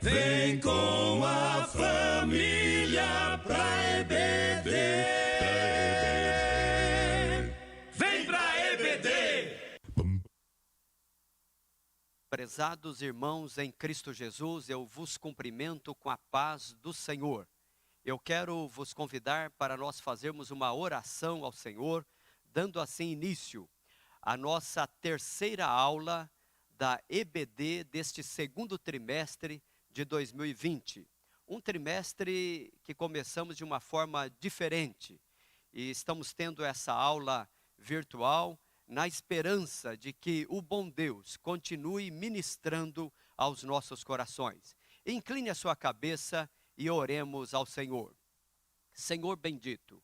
Vem com a família pra EBD. Vem pra EBD. Prezados irmãos em Cristo Jesus, eu vos cumprimento com a paz do Senhor. Eu quero vos convidar para nós fazermos uma oração ao Senhor, dando assim início à nossa terceira aula da EBD deste segundo trimestre de 2020. Um trimestre que começamos de uma forma diferente e estamos tendo essa aula virtual na esperança de que o bom Deus continue ministrando aos nossos corações. Incline a sua cabeça e oremos ao Senhor. Senhor bendito,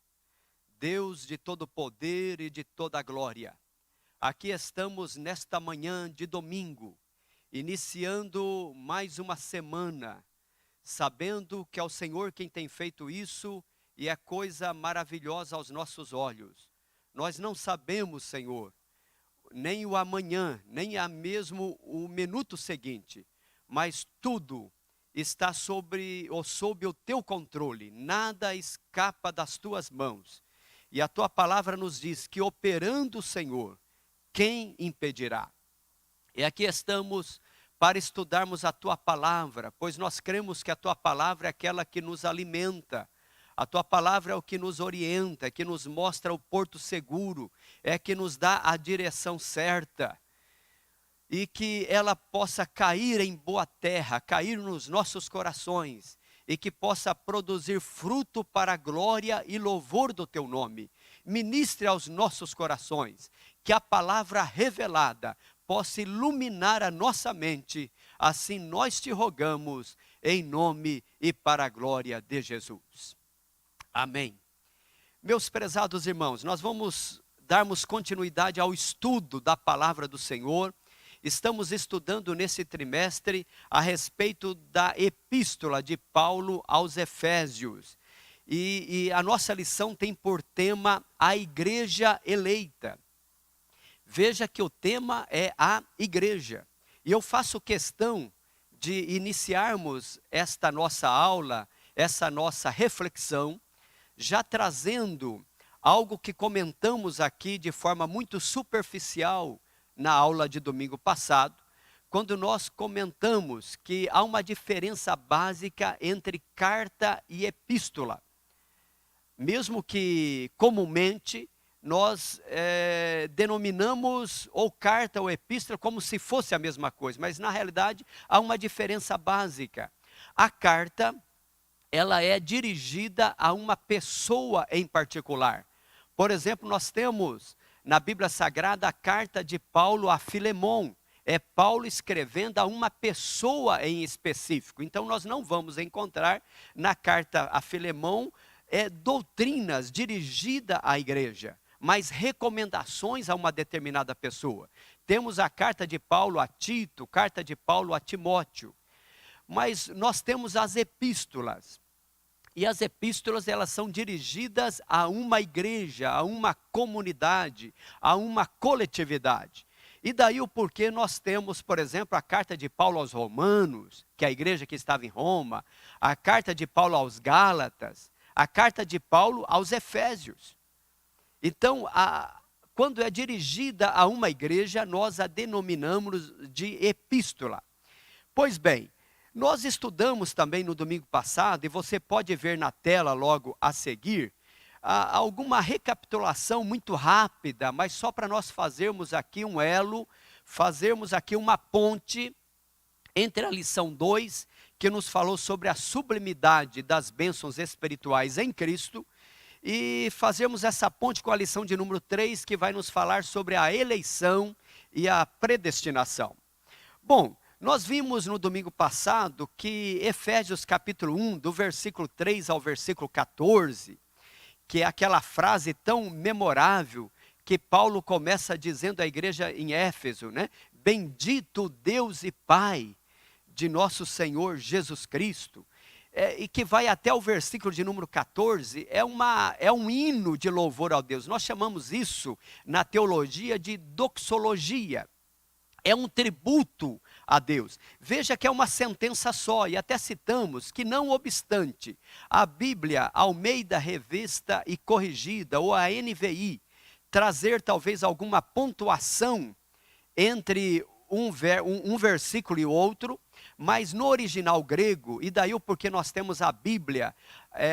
Deus de todo poder e de toda glória, aqui estamos nesta manhã de domingo, iniciando mais uma semana, sabendo que é o Senhor quem tem feito isso e é coisa maravilhosa aos nossos olhos. Nós não sabemos, Senhor, nem o amanhã, nem mesmo o minuto seguinte, mas tudo está sob o teu controle, nada escapa das tuas mãos. E a tua palavra nos diz que operando o Senhor, quem impedirá? E aqui estamos para estudarmos a tua palavra, pois nós cremos que a tua palavra é aquela que nos alimenta. A tua palavra é o que nos orienta, que nos mostra o porto seguro, é que nos dá a direção certa. E que ela possa cair em boa terra, cair nos nossos corações, e que possa produzir fruto para a glória e louvor do teu nome. Ministre aos nossos corações, que a palavra revelada possa iluminar a nossa mente, assim nós te rogamos, em nome e para a glória de Jesus. Amém. Meus prezados irmãos, nós vamos darmos continuidade ao estudo da palavra do Senhor. Estamos estudando nesse trimestre a respeito da epístola de Paulo aos Efésios. E a nossa lição tem por tema a igreja eleita. Veja que o tema é a igreja. E eu faço questão de iniciarmos esta nossa aula, essa nossa reflexão, já trazendo algo que comentamos aqui de forma muito superficial na aula de domingo passado, quando nós comentamos que há uma diferença básica entre carta e epístola. Mesmo que comumente nós denominamos ou carta ou epístola como se fosse a mesma coisa, mas na realidade há uma diferença básica. A carta, ela é dirigida a uma pessoa em particular. Por exemplo, nós temos na Bíblia Sagrada a carta de Paulo a Filemon. É Paulo escrevendo a uma pessoa em específico. Então nós não vamos encontrar na carta a Filemon doutrinas dirigidas à igreja, mas recomendações a uma determinada pessoa. Temos a carta de Paulo a Tito, carta de Paulo a Timóteo. Mas nós temos as epístolas. E as epístolas, elas são dirigidas a uma igreja, a uma comunidade, a uma coletividade. E daí o porquê nós temos, por exemplo, a carta de Paulo aos Romanos, que é a igreja que estava em Roma, a carta de Paulo aos Gálatas, a carta de Paulo aos Efésios. Então, quando é dirigida a uma igreja, nós a denominamos de epístola. Pois bem, nós estudamos também no domingo passado, e você pode ver na tela logo a seguir, alguma recapitulação muito rápida, mas só para nós fazermos aqui um elo, fazermos aqui uma ponte entre a lição 2, que nos falou sobre a sublimidade das bênçãos espirituais em Cristo, e fazermos essa ponte com a lição de número 3, que vai nos falar sobre a eleição e a predestinação. Bom, nós vimos no domingo passado que Efésios capítulo 1, do versículo 3 ao versículo 14, que é aquela frase tão memorável que Paulo começa dizendo à igreja em Éfeso, né? Bendito Deus e Pai de nosso Senhor Jesus Cristo. E que vai até o versículo de número 14, é um hino de louvor ao Deus. Nós chamamos isso na teologia de doxologia. É um tributo a Deus. Veja que é uma sentença só, e até citamos que, não obstante a Bíblia Almeida Revista e Corrigida, ou a NVI, trazer talvez alguma pontuação entre um versículo e outro, mas no original grego, e daí o porquê nós temos a Bíblia,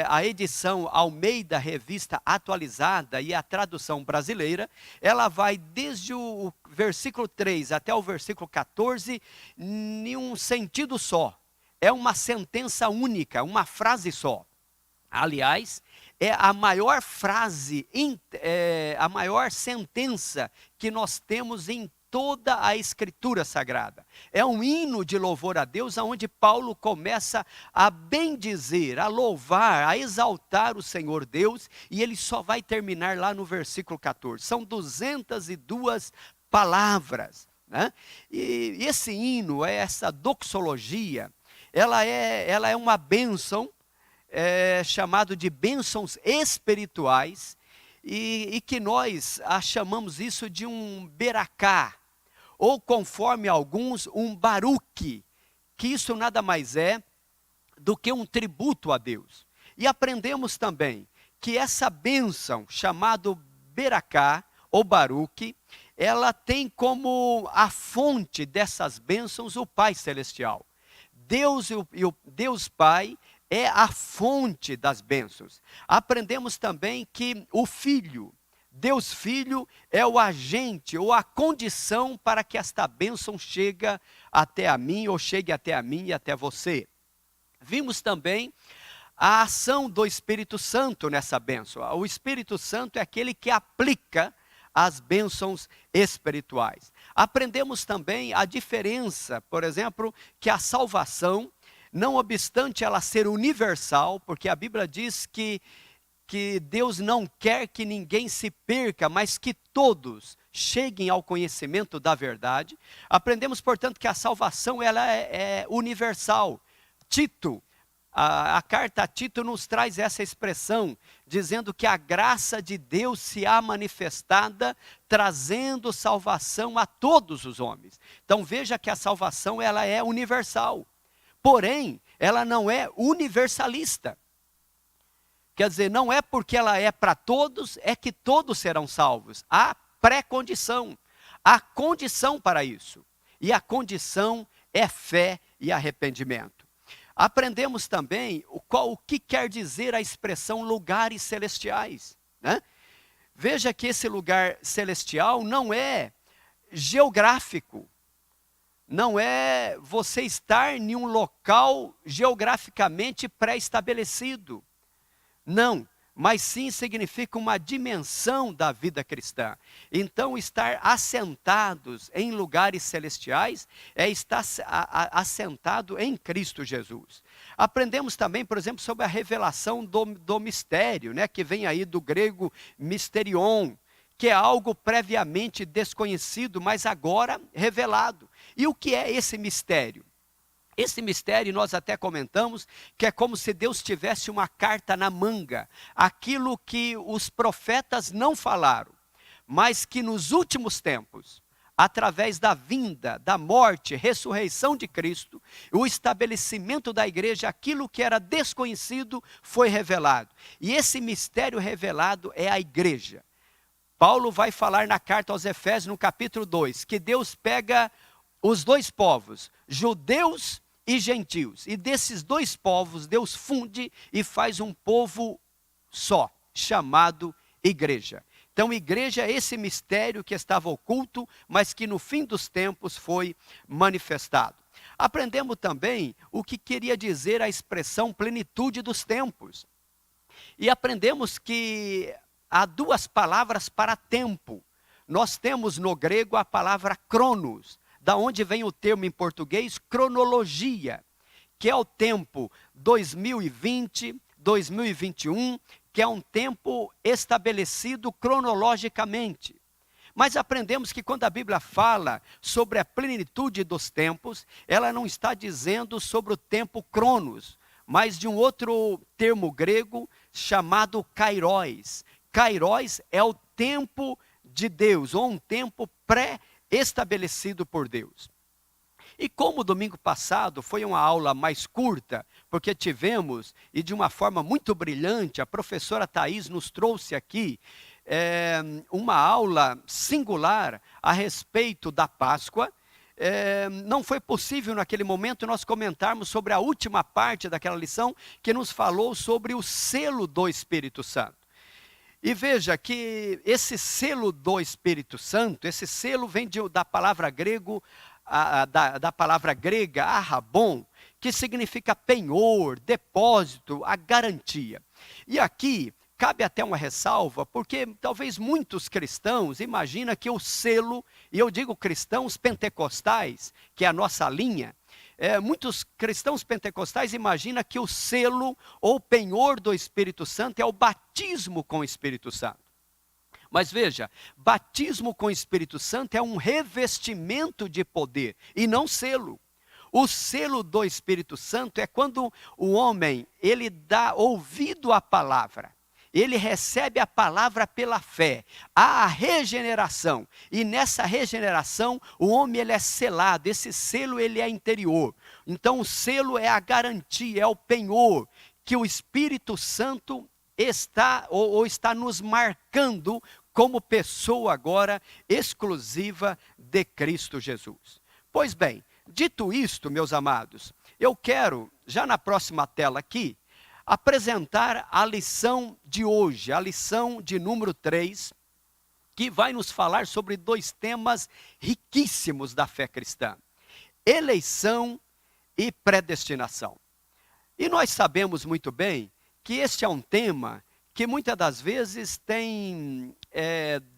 a edição Almeida Revista Atualizada e a tradução brasileira, ela vai desde o versículo 3 até o versículo 14, em um sentido só. É uma sentença única, uma frase só. Aliás, é a maior frase, a maior sentença que nós temos em toda a Escritura Sagrada. É um hino de louvor a Deus, onde Paulo começa a bendizer, a louvar, a exaltar o Senhor Deus, e ele só vai terminar lá no versículo 14. São 202 palavras, né? E esse hino, essa doxologia, ela é uma bênção, chamado de bênçãos espirituais, e que nós chamamos isso de um beracá, ou conforme alguns, um baruque, que isso nada mais é do que um tributo a Deus. E aprendemos também que essa bênção, chamado beracá, ou baruque, ela tem como a fonte dessas bênçãos o Pai Celestial. Deus Pai é a fonte das bênçãos. Aprendemos também que o Filho, Deus Filho, é o agente ou a condição para que esta bênção chegue até a mim, ou chegue até a mim e até você. Vimos também a ação do Espírito Santo nessa bênção. O Espírito Santo é aquele que aplica as bênçãos espirituais. Aprendemos também a diferença, por exemplo, que a salvação, não obstante ela ser universal, porque a Bíblia diz que Deus não quer que ninguém se perca, mas que todos cheguem ao conhecimento da verdade. Aprendemos, portanto, que a salvação ela é universal. Tito, a carta a Tito nos traz essa expressão, dizendo que a graça de Deus se há manifestada, trazendo salvação a todos os homens. Então veja que a salvação ela é universal, porém ela não é universalista. Quer dizer, não é porque ela é para todos, é que todos serão salvos. Há pré-condição, há condição para isso. E a condição é fé e arrependimento. Aprendemos também o que quer dizer a expressão lugares celestiais, né? Veja que esse lugar celestial não é geográfico. Não é você estar em um local geograficamente pré-estabelecido. Não, mas sim significa uma dimensão da vida cristã. Então, estar assentados em lugares celestiais é estar assentado em Cristo Jesus. Aprendemos também, por exemplo, sobre a revelação do mistério, né, que vem aí do grego mysterion, que é algo previamente desconhecido, mas agora revelado. E o que é esse mistério? Esse mistério nós até comentamos que é como se Deus tivesse uma carta na manga, aquilo que os profetas não falaram, mas que nos últimos tempos, através da vinda, da morte, ressurreição de Cristo, o estabelecimento da igreja, aquilo que era desconhecido foi revelado. E esse mistério revelado é a igreja. Paulo vai falar na carta aos Efésios, no capítulo 2, que Deus pega os dois povos, judeus e gentios, e desses dois povos Deus funde e faz um povo só, chamado igreja. Então igreja é esse mistério que estava oculto, mas que no fim dos tempos foi manifestado. Aprendemos também o que queria dizer a expressão plenitude dos tempos. E aprendemos que há duas palavras para tempo. Nós temos no grego a palavra cronos, da onde vem o termo em português cronologia, que é o tempo 2020, 2021, que é um tempo estabelecido cronologicamente. Mas aprendemos que quando a Bíblia fala sobre a plenitude dos tempos, ela não está dizendo sobre o tempo cronos, mas de um outro termo grego chamado kairos. Kairos é o tempo de Deus, ou um tempo pré-estabelecido por Deus. E como o domingo passado foi uma aula mais curta, porque tivemos, e de uma forma muito brilhante, a professora Thais nos trouxe aqui uma aula singular a respeito da Páscoa. Não foi possível naquele momento nós comentarmos sobre a última parte daquela lição, que nos falou sobre o selo do Espírito Santo. E veja que esse selo do Espírito Santo, esse selo vem da palavra da palavra grega arrabon, que significa penhor, depósito, a garantia. E aqui cabe até uma ressalva, porque talvez muitos cristãos imaginam que o selo, e eu digo cristãos pentecostais, que é a nossa linha, muitos cristãos pentecostais imaginam que o selo ou penhor do Espírito Santo é o batismo com o Espírito Santo. Mas veja, batismo com o Espírito Santo é um revestimento de poder e não selo. O selo do Espírito Santo é quando o homem, ele dá ouvido à palavra. Ele recebe a palavra pela fé, há a regeneração, e nessa regeneração o homem ele é selado, esse selo ele é interior. Então o selo é a garantia, é o penhor, que o Espírito Santo está nos marcando como pessoa agora exclusiva de Cristo Jesus. Pois bem, dito isto, meus amados, eu quero, já na próxima tela aqui, apresentar a lição de hoje, a lição de número 3, que vai nos falar sobre dois temas riquíssimos da fé cristã: eleição e predestinação. E nós sabemos muito bem que este é um tema que muitas das vezes tem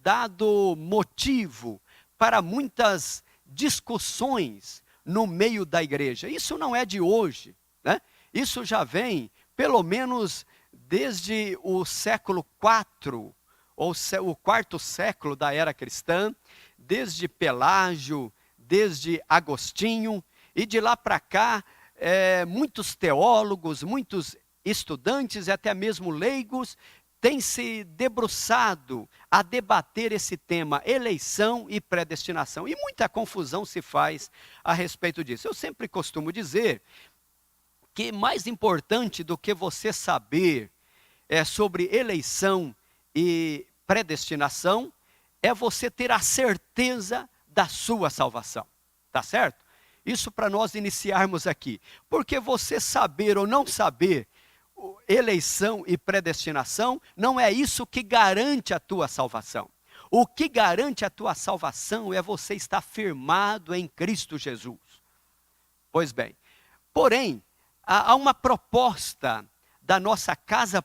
dado motivo para muitas discussões no meio da igreja. Isso não é de hoje, né? Isso já vem pelo menos desde o século IV, ou o quarto século da era cristã, desde Pelágio, desde Agostinho, e de lá para cá, muitos teólogos, muitos estudantes e até mesmo leigos têm se debruçado a debater esse tema, eleição e predestinação. E muita confusão se faz a respeito disso. Eu sempre costumo dizer que mais importante do que você saber sobre eleição e predestinação é você ter a certeza da sua salvação, tá certo? Isso para nós iniciarmos aqui, porque você saber ou não saber eleição e predestinação não é isso que garante a tua salvação. O que garante a tua salvação é você estar firmado em Cristo Jesus. Pois bem, porém, há uma proposta da nossa casa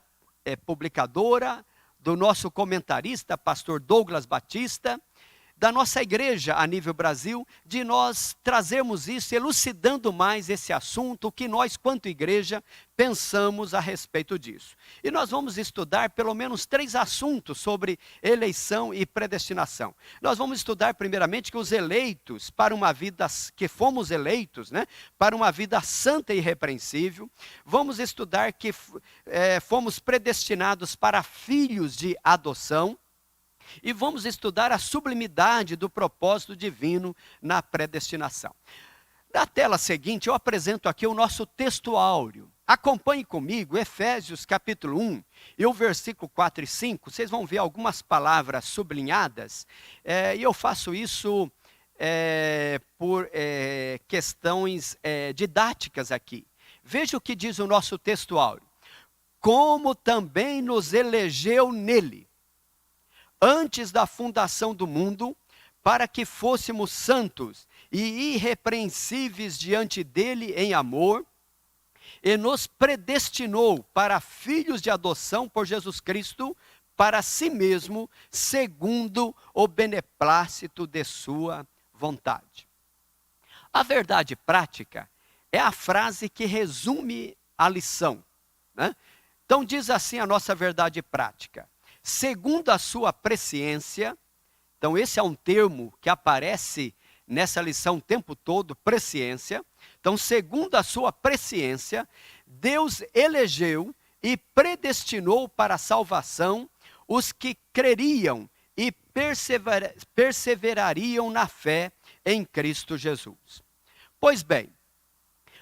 publicadora, do nosso comentarista, pastor Douglas Batista, da nossa igreja a nível Brasil, de nós trazermos isso, elucidando mais esse assunto, o que nós, quanto igreja, pensamos a respeito disso. E nós vamos estudar pelo menos 3 assuntos sobre eleição e predestinação. Nós vamos estudar primeiramente que os eleitos para uma vida, que fomos eleitos, né, para uma vida santa e irrepreensível. Vamos estudar que fomos predestinados para filhos de adoção. E vamos estudar a sublimidade do propósito divino na predestinação. Na tela seguinte, eu apresento aqui o nosso texto áureo. Acompanhe comigo Efésios capítulo 1 e o versículo 4 e 5. Vocês vão ver algumas palavras sublinhadas. E eu faço isso por questões didáticas aqui. Veja o que diz o nosso texto áureo. Como também nos elegeu nele, antes da fundação do mundo, para que fôssemos santos e irrepreensíveis diante dele em amor, e nos predestinou para filhos de adoção por Jesus Cristo, para si mesmo, segundo o beneplácito de sua vontade. A verdade prática é a frase que resume a lição, né? Então diz assim a nossa verdade prática: segundo a sua presciência. Então esse é um termo que aparece nessa lição o tempo todo, presciência. Então, segundo a sua presciência, Deus elegeu e predestinou para a salvação os que creriam e perseverariam na fé em Cristo Jesus. Pois bem,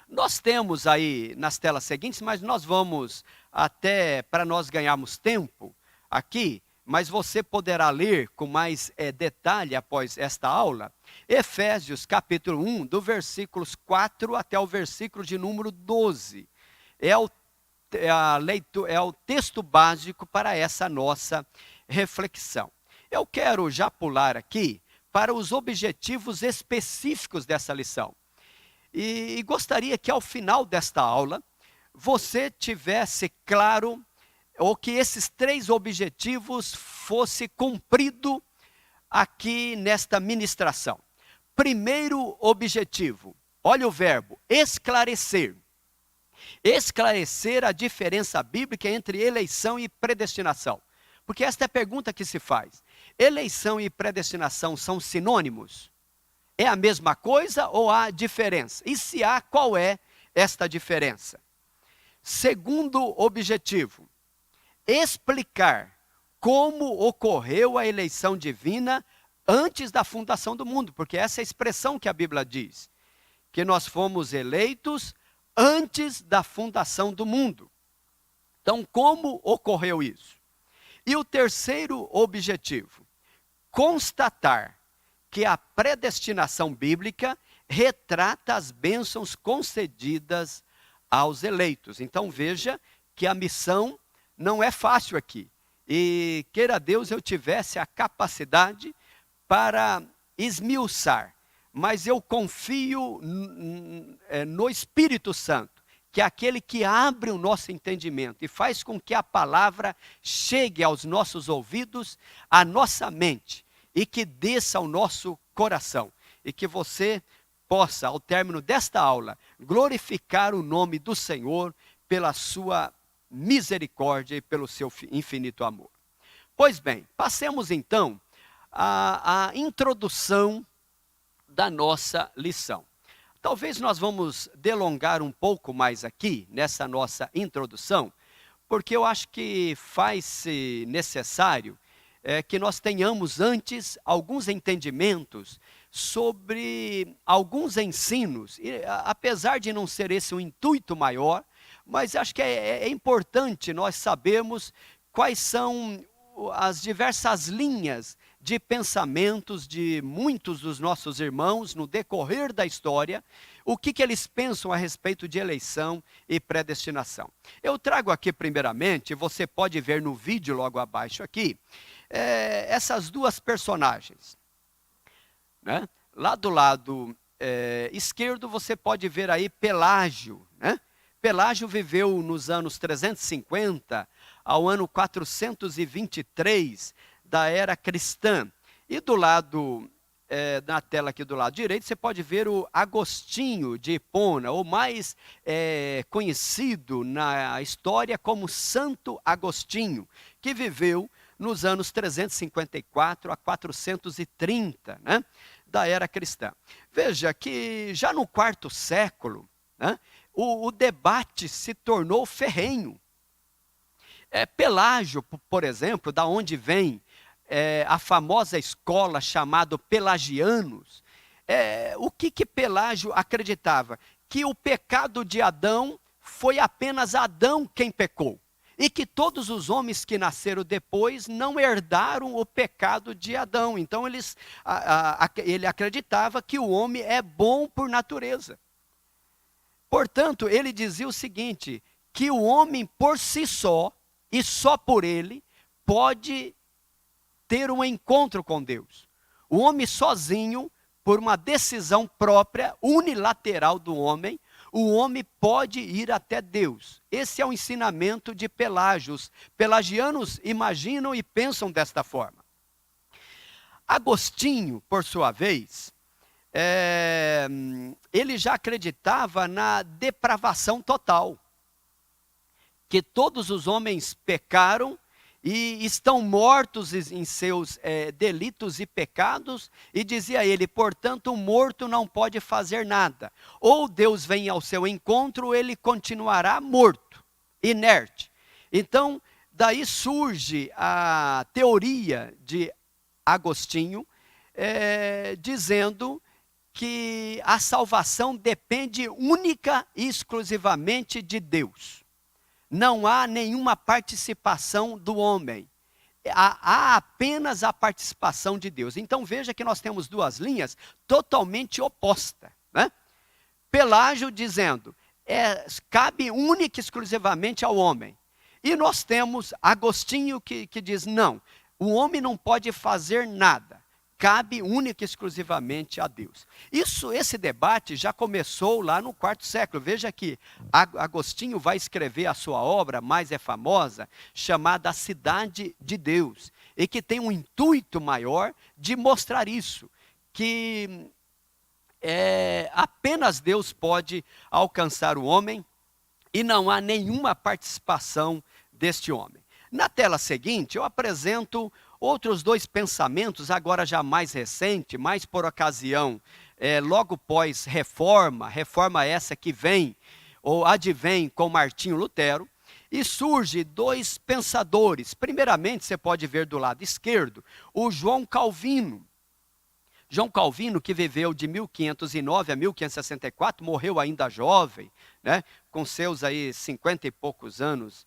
nós temos aí nas telas seguintes, mas nós vamos até, para nós ganharmos tempo aqui, mas você poderá ler com mais detalhe após esta aula, Efésios capítulo 1, do versículos 4 até o versículo de número 12. É o texto básico para essa nossa reflexão. Eu quero já pular aqui para os objetivos específicos dessa lição. E gostaria que ao final desta aula, você tivesse claro, ou que esses 3 objetivos fosse cumprido aqui nesta ministração. Primeiro objetivo, olha o verbo, esclarecer. Esclarecer a diferença bíblica entre eleição e predestinação. Porque esta é a pergunta que se faz. Eleição e predestinação são sinônimos? É a mesma coisa ou há diferença? E se há, qual é esta diferença? Segundo objetivo, explicar como ocorreu a eleição divina antes da fundação do mundo, porque essa é a expressão que a Bíblia diz, que nós fomos eleitos antes da fundação do mundo. Então, como ocorreu isso? E o terceiro objetivo, constatar que a predestinação bíblica retrata as bênçãos concedidas aos eleitos. Então veja que a missão não é fácil aqui. E queira Deus eu tivesse a capacidade para esmiuçar. Mas eu confio no Espírito Santo, que é aquele que abre o nosso entendimento e faz com que a palavra chegue aos nossos ouvidos, à nossa mente, e que desça ao nosso coração. E que você possa, ao término desta aula, glorificar o nome do Senhor pela sua misericórdia e pelo seu infinito amor. Pois bem, passemos então à introdução da nossa lição. Talvez nós vamos delongar um pouco mais aqui, nessa nossa introdução, porque eu acho que faz-se necessário que nós tenhamos antes alguns entendimentos sobre alguns ensinos, e, apesar de não ser esse o intuito maior, mas acho que é importante nós sabermos quais são as diversas linhas de pensamentos de muitos dos nossos irmãos no decorrer da história, o que eles pensam a respeito de eleição e predestinação. Eu trago aqui primeiramente, você pode ver no vídeo logo abaixo aqui, essas 2 personagens. Né? Lá do lado esquerdo você pode ver aí Pelágio. Né? Pelágio viveu nos anos 350 ao ano 423 da era cristã. E do lado, na tela aqui do lado direito, você pode ver o Agostinho de Hipona, ou mais conhecido na história como Santo Agostinho, que viveu nos anos 354 a 430, né, da era cristã. Veja que já no 4º século, né, o debate se tornou ferrenho. Pelágio, por exemplo, da onde vem a famosa escola chamada Pelagianos, o que Pelágio acreditava? Que o pecado de Adão foi apenas Adão quem pecou. E que todos os homens que nasceram depois não herdaram o pecado de Adão. Então ele acreditava que o homem é bom por natureza. Portanto, ele dizia o seguinte, que o homem por si só, e só por ele, pode ter um encontro com Deus. O homem sozinho, por uma decisão própria, unilateral do homem, o homem pode ir até Deus. Esse é o ensinamento de Pelágio. Os pelagianos imaginam e pensam desta forma. Agostinho, por sua vez, ele já acreditava na depravação total. Que todos os homens pecaram e estão mortos em seus delitos e pecados, e dizia ele, portanto, o morto não pode fazer nada. Ou Deus vem ao seu encontro, ou ele continuará morto, inerte. Então, daí surge a teoria de Agostinho, dizendo que a salvação depende única e exclusivamente de Deus. Não há nenhuma participação do homem. Há apenas a participação de Deus. Então veja que nós temos duas linhas totalmente opostas, né? Pelágio dizendo, cabe única e exclusivamente ao homem. E nós temos Agostinho que diz, não, o homem não pode fazer nada. Cabe única e exclusivamente a Deus. Esse debate já começou lá no quarto século. Veja que Agostinho vai escrever a sua obra, mais famosa, chamada A Cidade de Deus, e que tem um intuito maior de mostrar isso, que apenas Deus pode alcançar o homem e não há nenhuma participação deste homem. Na tela seguinte, eu apresento outros dois pensamentos, agora já mais recente, mais por ocasião, logo pós-reforma, reforma essa que vem, ou advém com Martinho Lutero, e surge dois pensadores. Primeiramente, você pode ver do lado esquerdo, o João Calvino. João Calvino, que viveu de 1509 a 1564, morreu ainda jovem, né, com seus aí 50 e poucos anos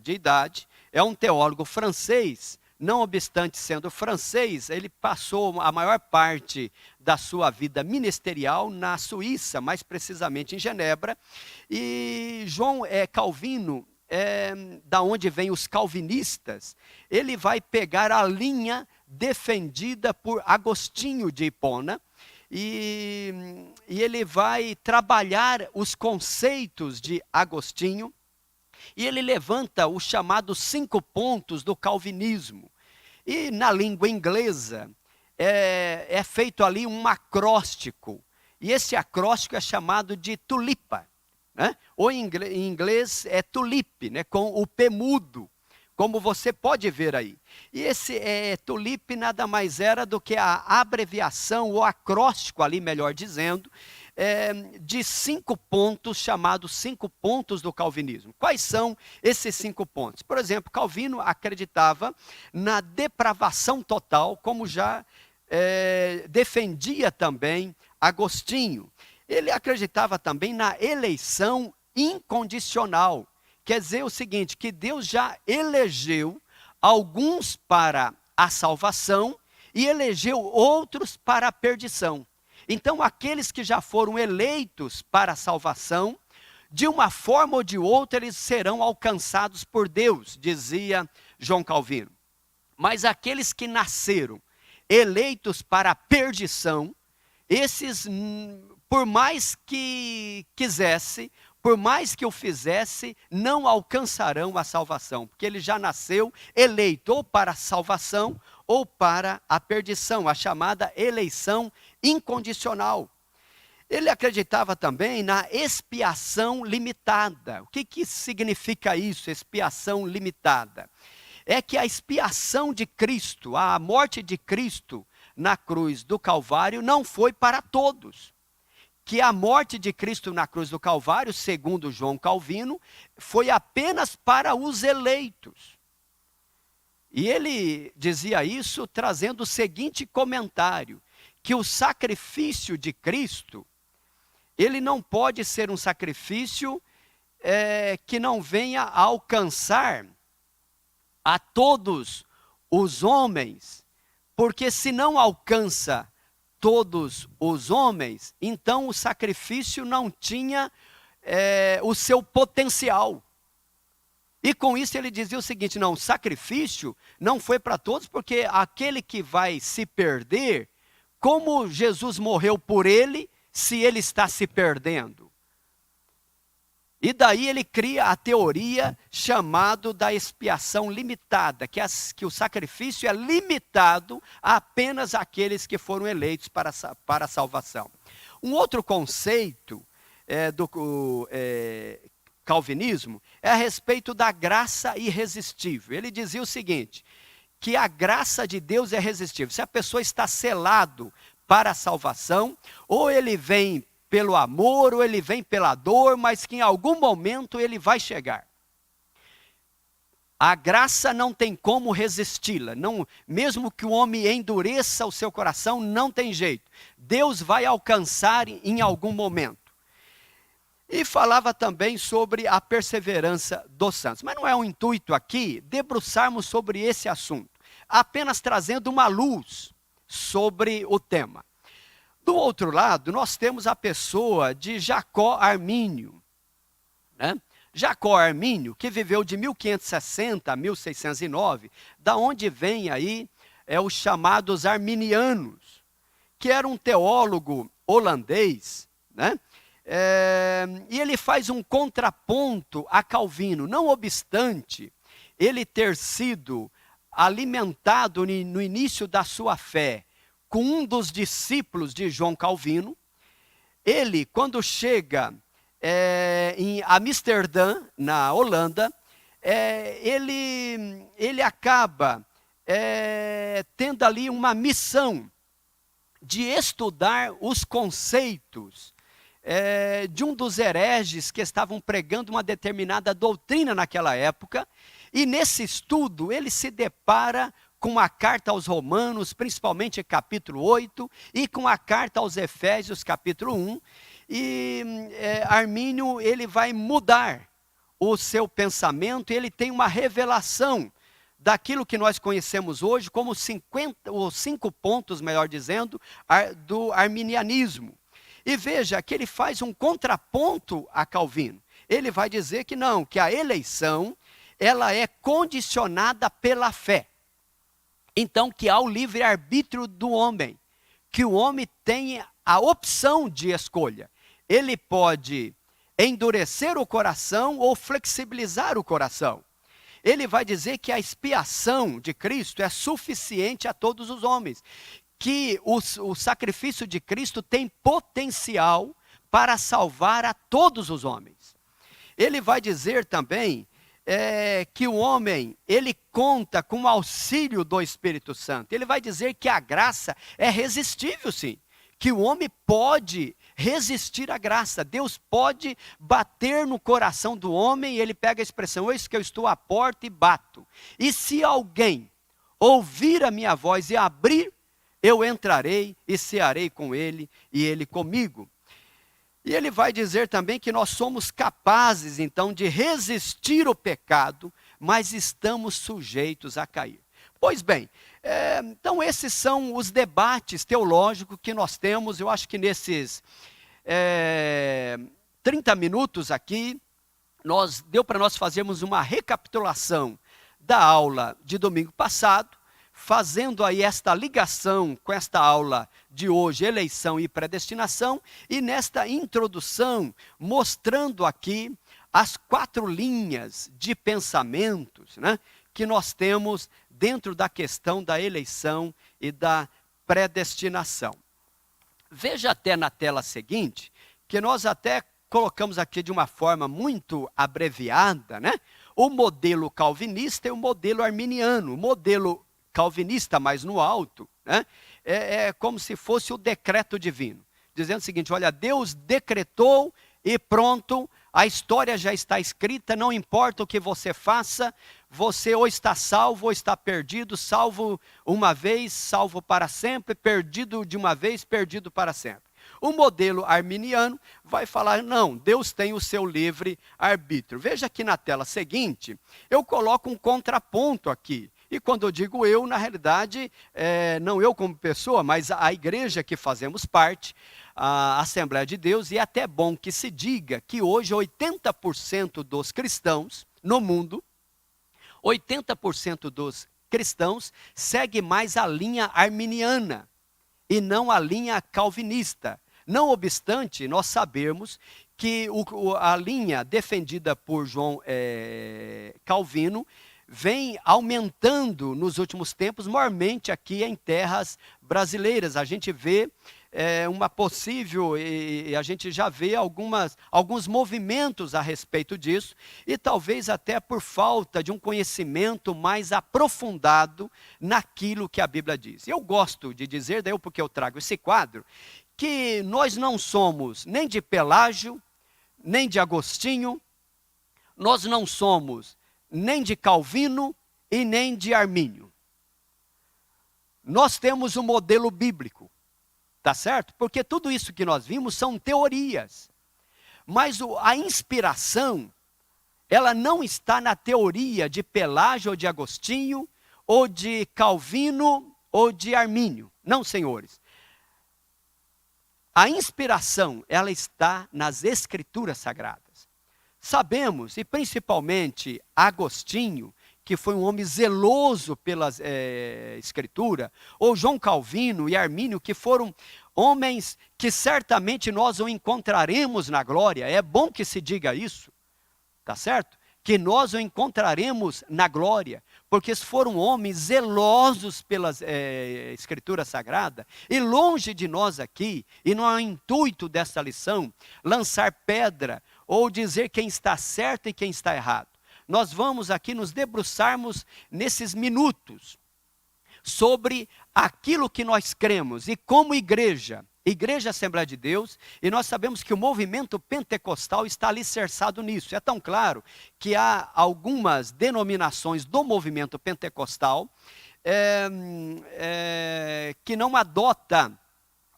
de idade, é um teólogo francês. Não obstante sendo francês, ele passou a maior parte da sua vida ministerial na Suíça, mais precisamente em Genebra. E João Calvino, da onde vêm os calvinistas, ele vai pegar a linha defendida por Agostinho de Hipona, e ele vai trabalhar os conceitos de Agostinho. E ele levanta os chamados 5 pontos do calvinismo. E na língua inglesa é feito ali um acróstico. E esse acróstico é chamado de tulipa, né? Ou em inglês é tulip, né? Com o P mudo, como você pode ver aí. E esse tulip nada mais era do que a abreviação, ou acróstico ali, melhor dizendo, de 5 pontos, chamados 5 pontos do calvinismo. Quais são esses 5 pontos? Por exemplo, Calvino acreditava na depravação total, como já defendia também Agostinho. Ele acreditava também na eleição incondicional. Quer dizer o seguinte, que Deus já elegeu alguns para a salvação e elegeu outros para a perdição. Então, aqueles que já foram eleitos para a salvação, de uma forma ou de outra, eles serão alcançados por Deus, dizia João Calvino. Mas aqueles que nasceram eleitos para a perdição, esses, por mais que quisesse, por mais que o fizesse, não alcançarão a salvação, porque ele já nasceu eleito ou para a salvação ou para a perdição, a chamada eleição incondicional. Ele acreditava também na expiação limitada. O que significa isso, expiação limitada? É que a expiação de Cristo, a morte de Cristo na cruz do Calvário não foi para todos. Que a morte de Cristo na cruz do Calvário, segundo João Calvino, foi apenas para os eleitos. E ele dizia isso trazendo o seguinte comentário, que o sacrifício de Cristo, ele não pode ser um sacrifício que não venha a alcançar a todos os homens, porque se não alcança todos os homens, então o sacrifício não tinha o seu potencial. E com isso ele dizia o seguinte, não, o sacrifício não foi para todos, porque aquele que vai se perder, como Jesus morreu por ele, se ele está se perdendo? E daí ele cria a teoria chamada da expiação limitada, que o sacrifício é limitado a apenas àqueles que foram eleitos para a salvação. Um outro conceito do calvinismo é a respeito da graça irresistível. Ele dizia o seguinte, que a graça de Deus é irresistível. Se a pessoa está selado para a salvação, ou ele vem pelo amor, ou ele vem pela dor, mas que em algum momento ele vai chegar. A graça não tem como resisti-la. Mesmo que o homem endureça o seu coração, não tem jeito. Deus vai alcançar em algum momento. E falava também sobre a perseverança dos santos. Mas não é o intuito aqui debruçarmos sobre esse assunto, apenas trazendo uma luz sobre o tema. Do outro lado, nós temos a pessoa de Jacó Armínio, né? Jacó Armínio, que viveu de 1560 a 1609, da onde vem aí os chamados arminianos, que era um teólogo holandês, né? E ele faz um contraponto a Calvino, não obstante ele ter sido alimentado no início da sua fé com um dos discípulos de João Calvino. Ele, quando chega em Amsterdã, na Holanda, ele acaba tendo ali uma missão de estudar os conceitos de um dos hereges que estavam pregando uma determinada doutrina naquela época, e nesse estudo ele se depara com a carta aos Romanos, principalmente capítulo 8, e com a carta aos Efésios, capítulo 1, e Armínio ele vai mudar o seu pensamento, e ele tem uma revelação daquilo que nós conhecemos hoje como os 5 pontos, melhor dizendo, do arminianismo. E veja que ele faz um contraponto a Calvino. Ele vai dizer que não, que a eleição, ela é condicionada pela fé. Então, que há o livre-arbítrio do homem, que o homem tem a opção de escolha. Ele pode endurecer o coração ou flexibilizar o coração. Ele vai dizer que a expiação de Cristo é suficiente a todos os homens, que o sacrifício de Cristo tem potencial para salvar a todos os homens. Ele vai dizer também que o homem, ele conta com o auxílio do Espírito Santo. Ele vai dizer que a graça é resistível, sim, que o homem pode resistir à graça. Deus pode bater no coração do homem, e ele pega a expressão: eis que eu estou à porta e bato. E se alguém ouvir a minha voz e abrir, eu entrarei e cearei com ele e ele comigo. E ele vai dizer também que nós somos capazes, então, de resistir o pecado, mas estamos sujeitos a cair. Pois bem, então esses são os debates teológicos que nós temos. Eu acho que nesses 30 minutos aqui, deu para nós fazermos uma recapitulação da aula de domingo passado, fazendo aí esta ligação com esta aula de hoje, eleição e predestinação, e nesta introdução, mostrando aqui as 4 linhas de pensamentos, né, que nós temos dentro da questão da eleição e da predestinação. Veja até na tela seguinte, que nós até colocamos aqui de uma forma muito abreviada, né, o modelo calvinista e o modelo arminiano. O modelo calvinista mais no alto, né, é como se fosse o decreto divino, dizendo o seguinte: olha, Deus decretou e pronto, a história já está escrita, não importa o que você faça, você ou está salvo ou está perdido, salvo uma vez, salvo para sempre, perdido de uma vez, perdido para sempre. O modelo arminiano vai falar: não, Deus tem o seu livre arbítrio. Veja aqui na tela seguinte, eu coloco um contraponto aqui. E quando eu digo eu, na realidade, não eu como pessoa, mas a igreja que fazemos parte, a Assembleia de Deus, e é até bom que se diga que hoje 80% dos cristãos no mundo, 80% dos cristãos segue mais a linha arminiana e não a linha calvinista. Não obstante, nós sabemos que a linha defendida por João Calvino vem aumentando nos últimos tempos, maiormente aqui em terras brasileiras. A gente vê uma possível, e a gente já vê alguns movimentos a respeito disso, e talvez até por falta de um conhecimento mais aprofundado naquilo que a Bíblia diz. Eu gosto de dizer, daí porque eu trago esse quadro, que nós não somos nem de Pelágio, nem de Agostinho, nós não somos nem de Calvino e nem de Armínio. Nós temos um modelo bíblico, tá certo? Porque tudo isso que nós vimos são teorias. Mas a inspiração, ela não está na teoria de Pelágio ou de Agostinho, ou de Calvino ou de Armínio. Não, senhores. A inspiração, ela está nas Escrituras Sagradas. Sabemos, e principalmente Agostinho, que foi um homem zeloso pela Escritura, ou João Calvino e Armínio, que foram homens que certamente nós o encontraremos na glória. É bom que se diga isso, tá certo? Que nós o encontraremos na glória, porque foram homens zelosos pela Escritura Sagrada, e longe de nós aqui, e não é o intuito dessa lição, lançar pedra, ou dizer quem está certo e quem está errado. Nós vamos aqui nos debruçarmos nesses minutos sobre aquilo que nós cremos e como igreja Assembleia de Deus, e nós sabemos que o movimento pentecostal está alicerçado nisso. É tão claro que há algumas denominações do movimento pentecostal que não adota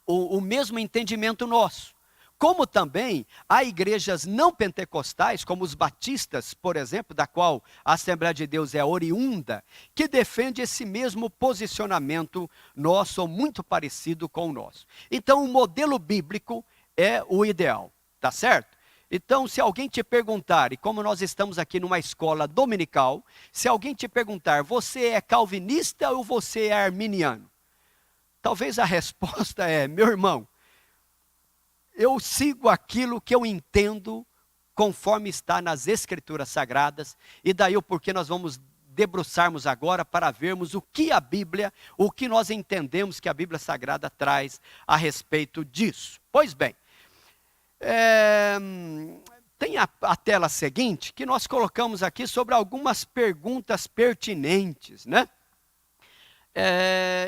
o mesmo entendimento nosso. Como também há igrejas não pentecostais, como os batistas, por exemplo, da qual a Assembleia de Deus é oriunda, que defende esse mesmo posicionamento nosso, ou muito parecido com o nosso. Então, o modelo bíblico é o ideal, tá certo? Então, se alguém te perguntar, e como nós estamos aqui numa escola dominical, se alguém te perguntar, você é calvinista ou você é arminiano? Talvez a resposta é, meu irmão, eu sigo aquilo que eu entendo conforme está nas Escrituras Sagradas, e daí o porquê nós vamos debruçarmos agora para vermos o que a Bíblia, o que nós entendemos que a Bíblia Sagrada traz a respeito disso. Pois bem, tem a tela seguinte que nós colocamos aqui sobre algumas perguntas pertinentes, né?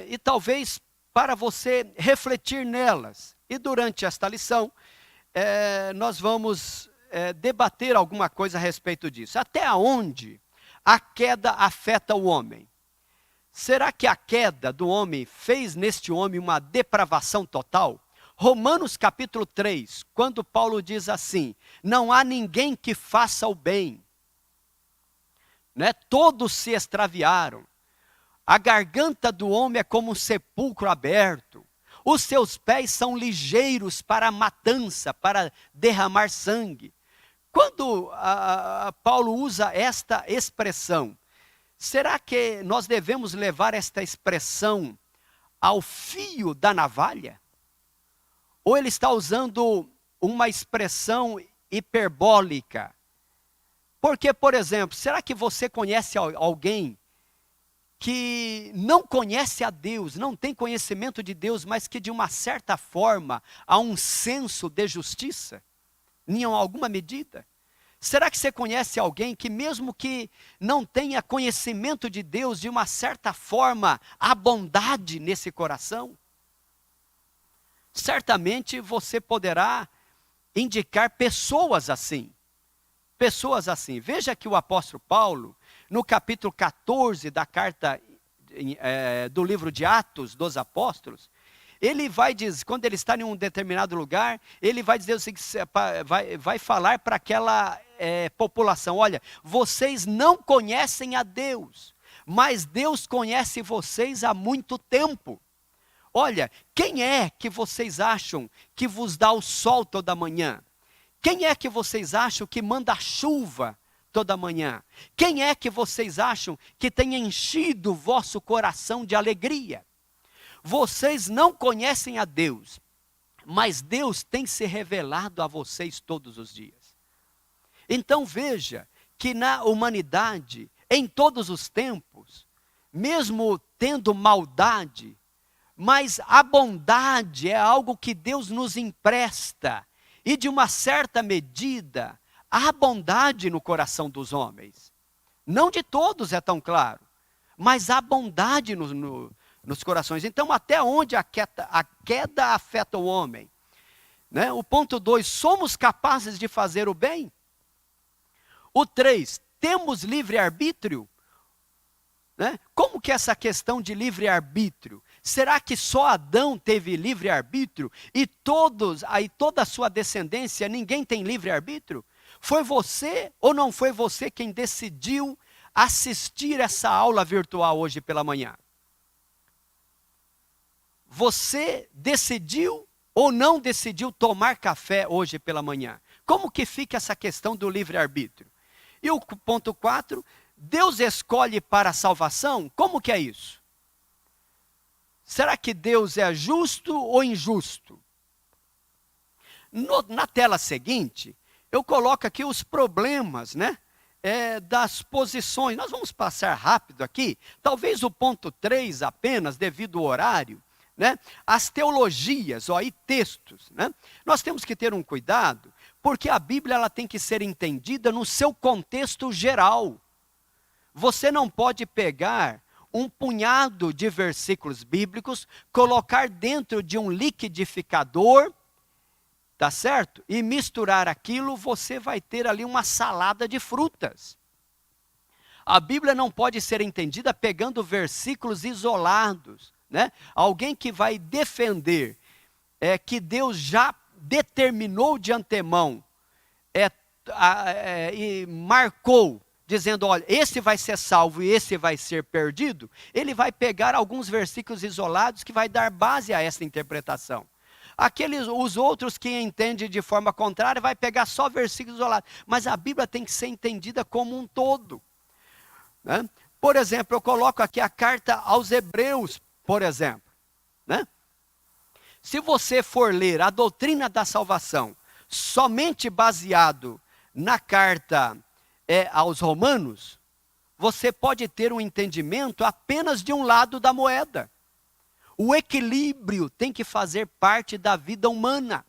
E talvez para você refletir nelas. E durante esta lição, nós vamos debater alguma coisa a respeito disso. Até onde a queda afeta o homem? Será que a queda do homem fez neste homem uma depravação total? Romanos capítulo 3, quando Paulo diz assim, não há ninguém que faça o bem, né? Todos se extraviaram, a garganta do homem é como um sepulcro aberto, os seus pés são ligeiros para a matança, para derramar sangue. Quando Paulo usa esta expressão, será que nós devemos levar esta expressão ao fio da navalha? Ou ele está usando uma expressão hiperbólica? Porque, por exemplo, será que você conhece alguém que não conhece a Deus, não tem conhecimento de Deus, mas que de uma certa forma há um senso de justiça, em alguma medida? Será que você conhece alguém que mesmo que não tenha conhecimento de Deus, de uma certa forma há bondade nesse coração? Certamente você poderá indicar pessoas assim. Pessoas assim. Veja que o apóstolo Paulo, no capítulo 14 da carta do livro de Atos dos Apóstolos, ele vai dizer, quando ele está em um determinado lugar, ele vai dizer o seguinte, vai falar para aquela população, olha, vocês não conhecem a Deus, mas Deus conhece vocês há muito tempo. Olha, quem é que vocês acham que vos dá o sol toda manhã? Quem é que vocês acham que manda a chuva toda manhã? Quem é que vocês acham que tem enchido o vosso coração de alegria? Vocês não conhecem a Deus, mas Deus tem se revelado a vocês todos os dias. Então veja que na humanidade, em todos os tempos, mesmo tendo maldade, mas a bondade é algo que Deus nos empresta, e de uma certa medida, há bondade no coração dos homens. Não de todos é tão claro, mas há bondade nos corações. Então, até onde a queda afeta o homem? Né? O ponto 2, somos capazes de fazer o bem? O 3, temos livre-arbítrio? Né? Como que é essa questão de livre-arbítrio? Será que só Adão teve livre-arbítrio e toda a sua descendência, ninguém tem livre-arbítrio? Foi você ou não foi você quem decidiu assistir essa aula virtual hoje pela manhã? Você decidiu ou não decidiu tomar café hoje pela manhã? Como que fica essa questão do livre-arbítrio? E o ponto 4, Deus escolhe para a salvação? Como que é isso? Será que Deus é justo ou injusto? Na tela seguinte, eu coloco aqui os problemas, né? Das posições. Nós vamos passar rápido aqui, talvez o ponto 3 apenas, devido ao horário, né? As teologias, e textos, né? Nós temos que ter um cuidado, porque a Bíblia ela tem que ser entendida no seu contexto geral. Você não pode pegar um punhado de versículos bíblicos, colocar dentro de um liquidificador, tá certo? E misturar aquilo, você vai ter ali uma salada de frutas. A Bíblia não pode ser entendida pegando versículos isolados, né? Alguém que vai defender que Deus já determinou de antemão e marcou, dizendo, olha, esse vai ser salvo e esse vai ser perdido, ele vai pegar alguns versículos isolados que vai dar base a essa interpretação. Os outros que entendem de forma contrária, vai pegar só versículos isolados. Mas a Bíblia tem que ser entendida como um todo, né? Por exemplo, eu coloco aqui a carta aos Hebreus, por exemplo, né? Se você for ler a doutrina da salvação, somente baseado na carta aos Romanos, você pode ter um entendimento apenas de um lado da moeda. O equilíbrio tem que fazer parte da vida humana.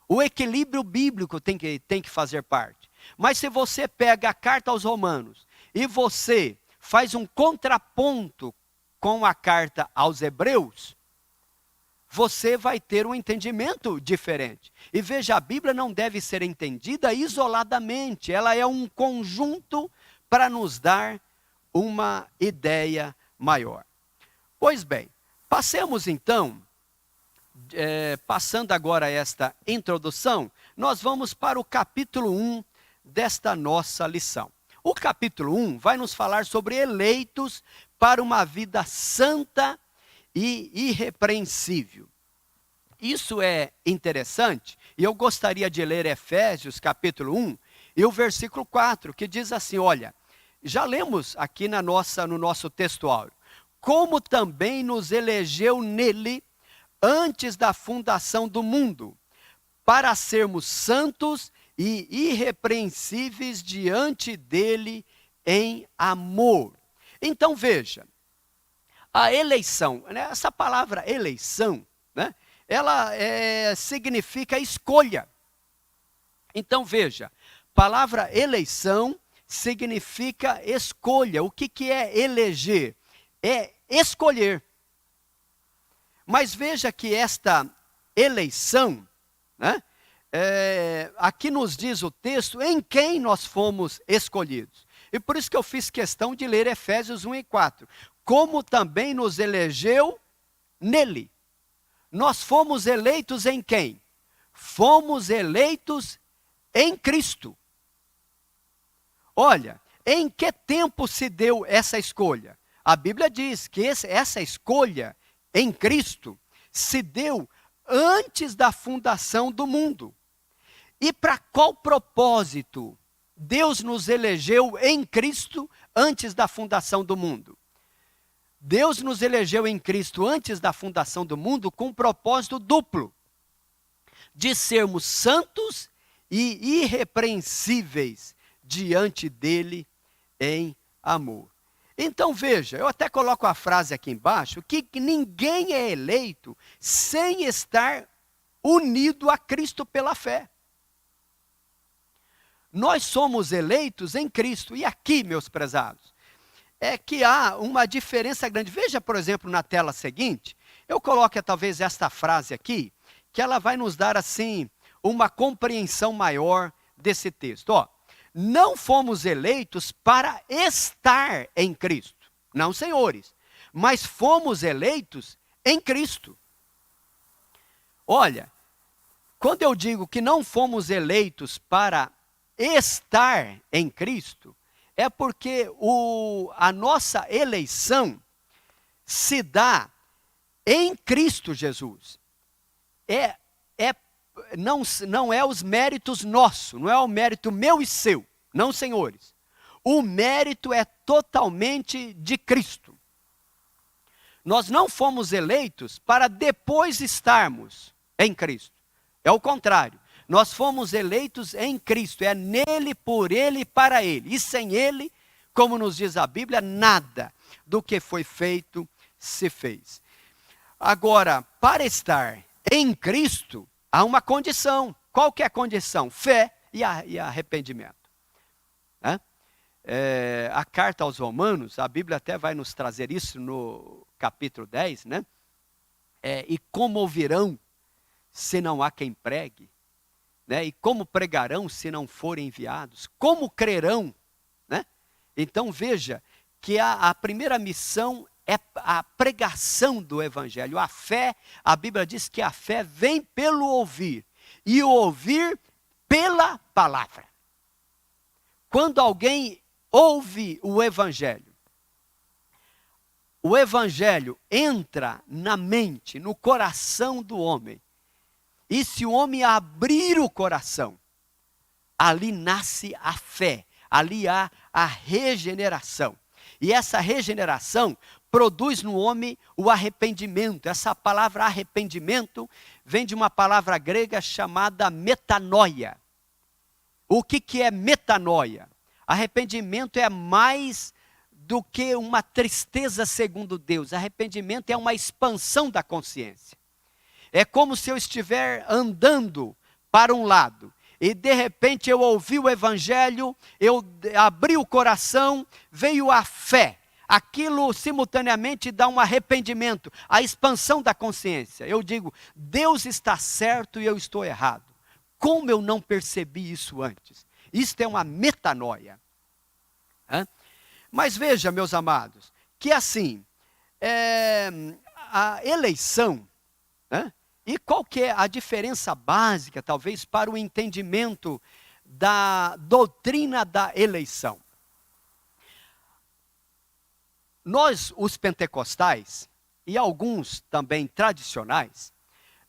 O equilíbrio bíblico tem que fazer parte. Mas se você pega a carta aos Romanos e você faz um contraponto com a carta aos Hebreus, você vai ter um entendimento diferente. E veja, a Bíblia não deve ser entendida isoladamente. Ela é um conjunto para nos dar uma ideia maior. Pois bem, passemos então, passando agora esta introdução, nós vamos para o capítulo 1 desta nossa lição. O capítulo 1 vai nos falar sobre eleitos para uma vida santa e irrepreensível. Isso é interessante, e eu gostaria de ler Efésios capítulo 1 e o versículo 4, que diz assim, olha, já lemos aqui no nosso textuário, como também nos elegeu nele antes da fundação do mundo, para sermos santos e irrepreensíveis diante dele em amor. Então veja, a eleição, né, essa palavra eleição, né, ela significa escolha. Então veja, palavra eleição significa escolha. O que é eleger? É escolher. Mas veja que esta eleição, né, aqui nos diz o texto em quem nós fomos escolhidos. E por isso que eu fiz questão de ler Efésios 1 e 4. Como também nos elegeu nele. Nós fomos eleitos em quem? Fomos eleitos em Cristo. Olha, em que tempo se deu essa escolha? A Bíblia diz que essa escolha em Cristo se deu antes da fundação do mundo. E para qual propósito Deus nos elegeu em Cristo antes da fundação do mundo? Deus nos elegeu em Cristo antes da fundação do mundo com um propósito duplo, de sermos santos e irrepreensíveis diante dele em amor. Então veja, eu até coloco a frase aqui embaixo, que ninguém é eleito sem estar unido a Cristo pela fé. Nós somos eleitos em Cristo. E aqui, meus prezados, é que há uma diferença grande. Veja, por exemplo, na tela seguinte, eu coloco talvez esta frase aqui, que ela vai nos dar assim uma compreensão maior desse texto. não fomos eleitos para estar em Cristo, não, senhores, mas fomos eleitos em Cristo. Olha, quando eu digo que não fomos eleitos para estar em Cristo, é porque a nossa eleição se dá em Cristo Jesus. Não é os méritos nossos, não é o mérito meu e seu, não, senhores. O mérito é totalmente de Cristo. Nós não fomos eleitos para depois estarmos em Cristo. É o contrário. Nós fomos eleitos em Cristo, é nele, por ele e para ele. E sem ele, como nos diz a Bíblia, nada do que foi feito se fez. Agora, para estar em Cristo, há uma condição. Qual que é a condição? Fé e arrependimento. A carta aos Romanos, a Bíblia até vai nos trazer isso no capítulo 10, né? E como ouvirão se não há quem pregue? Né? E como pregarão se não forem enviados? Como crerão? Né? Então veja que a primeira missão é a pregação do evangelho. A fé, a Bíblia diz que a fé vem pelo ouvir, e o ouvir pela palavra. Quando alguém ouve o evangelho entra na mente, no coração do homem, e se o homem abrir o coração, ali nasce a fé, ali há a regeneração. E essa regeneração produz no homem o arrependimento. Essa palavra arrependimento vem de uma palavra grega chamada metanoia. O que é metanoia? Arrependimento é mais do que uma tristeza segundo Deus. Arrependimento é uma expansão da consciência. É como se eu estiver andando para um lado e de repente eu ouvi o evangelho, eu abri o coração, veio a fé. Aquilo simultaneamente dá um arrependimento, a expansão da consciência. Eu digo, Deus está certo e eu estou errado. Como eu não percebi isso antes? Isto é uma metanoia. Mas veja, meus amados, que assim, a eleição, e qual que é a diferença básica, talvez, para o entendimento da doutrina da eleição? Nós, os pentecostais, e alguns também tradicionais,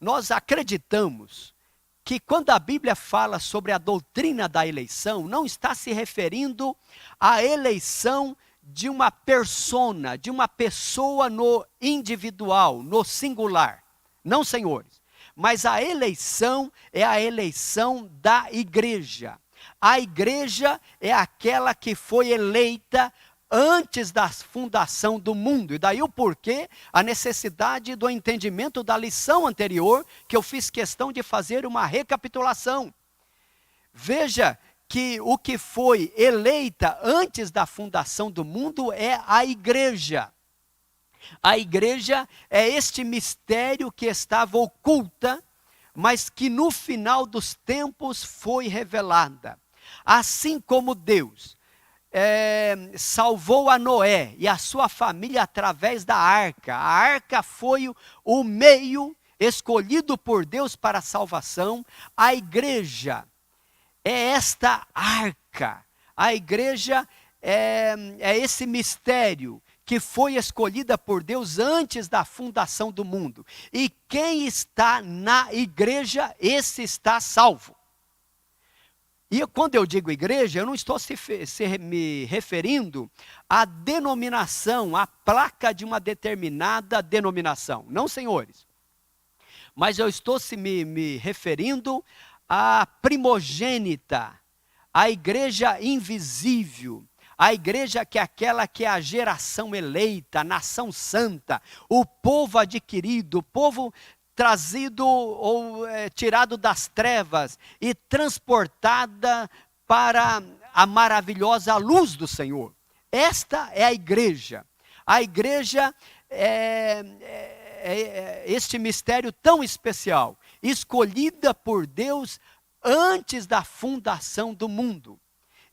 nós acreditamos que quando a Bíblia fala sobre a doutrina da eleição, não está se referindo à eleição de uma persona, de uma pessoa no individual, no singular. Não, senhores, mas a eleição é a eleição da igreja. A igreja é aquela que foi eleita antes da fundação do mundo. E daí o porquê, a necessidade do entendimento da lição anterior, que eu fiz questão de fazer uma recapitulação. Veja que o que foi eleita antes da fundação do mundo é a igreja. A igreja é este mistério que estava oculta, mas que no final dos tempos foi revelada. Assim como Deus salvou a Noé e a sua família através da arca. A arca foi o meio escolhido por Deus para a salvação. A igreja é esta arca. A igreja é esse mistério que foi escolhida por Deus antes da fundação do mundo. E quem está na igreja, esse está salvo. E quando eu digo igreja, eu não estou me referindo à denominação, à placa de uma determinada denominação. Não, senhores. Mas eu estou me referindo à primogênita, à igreja invisível, a igreja que é aquela que é a geração eleita, a nação santa, o povo adquirido, o povo trazido ou tirado das trevas e transportada para a maravilhosa luz do Senhor. Esta é a igreja. A igreja é este mistério tão especial, escolhida por Deus antes da fundação do mundo.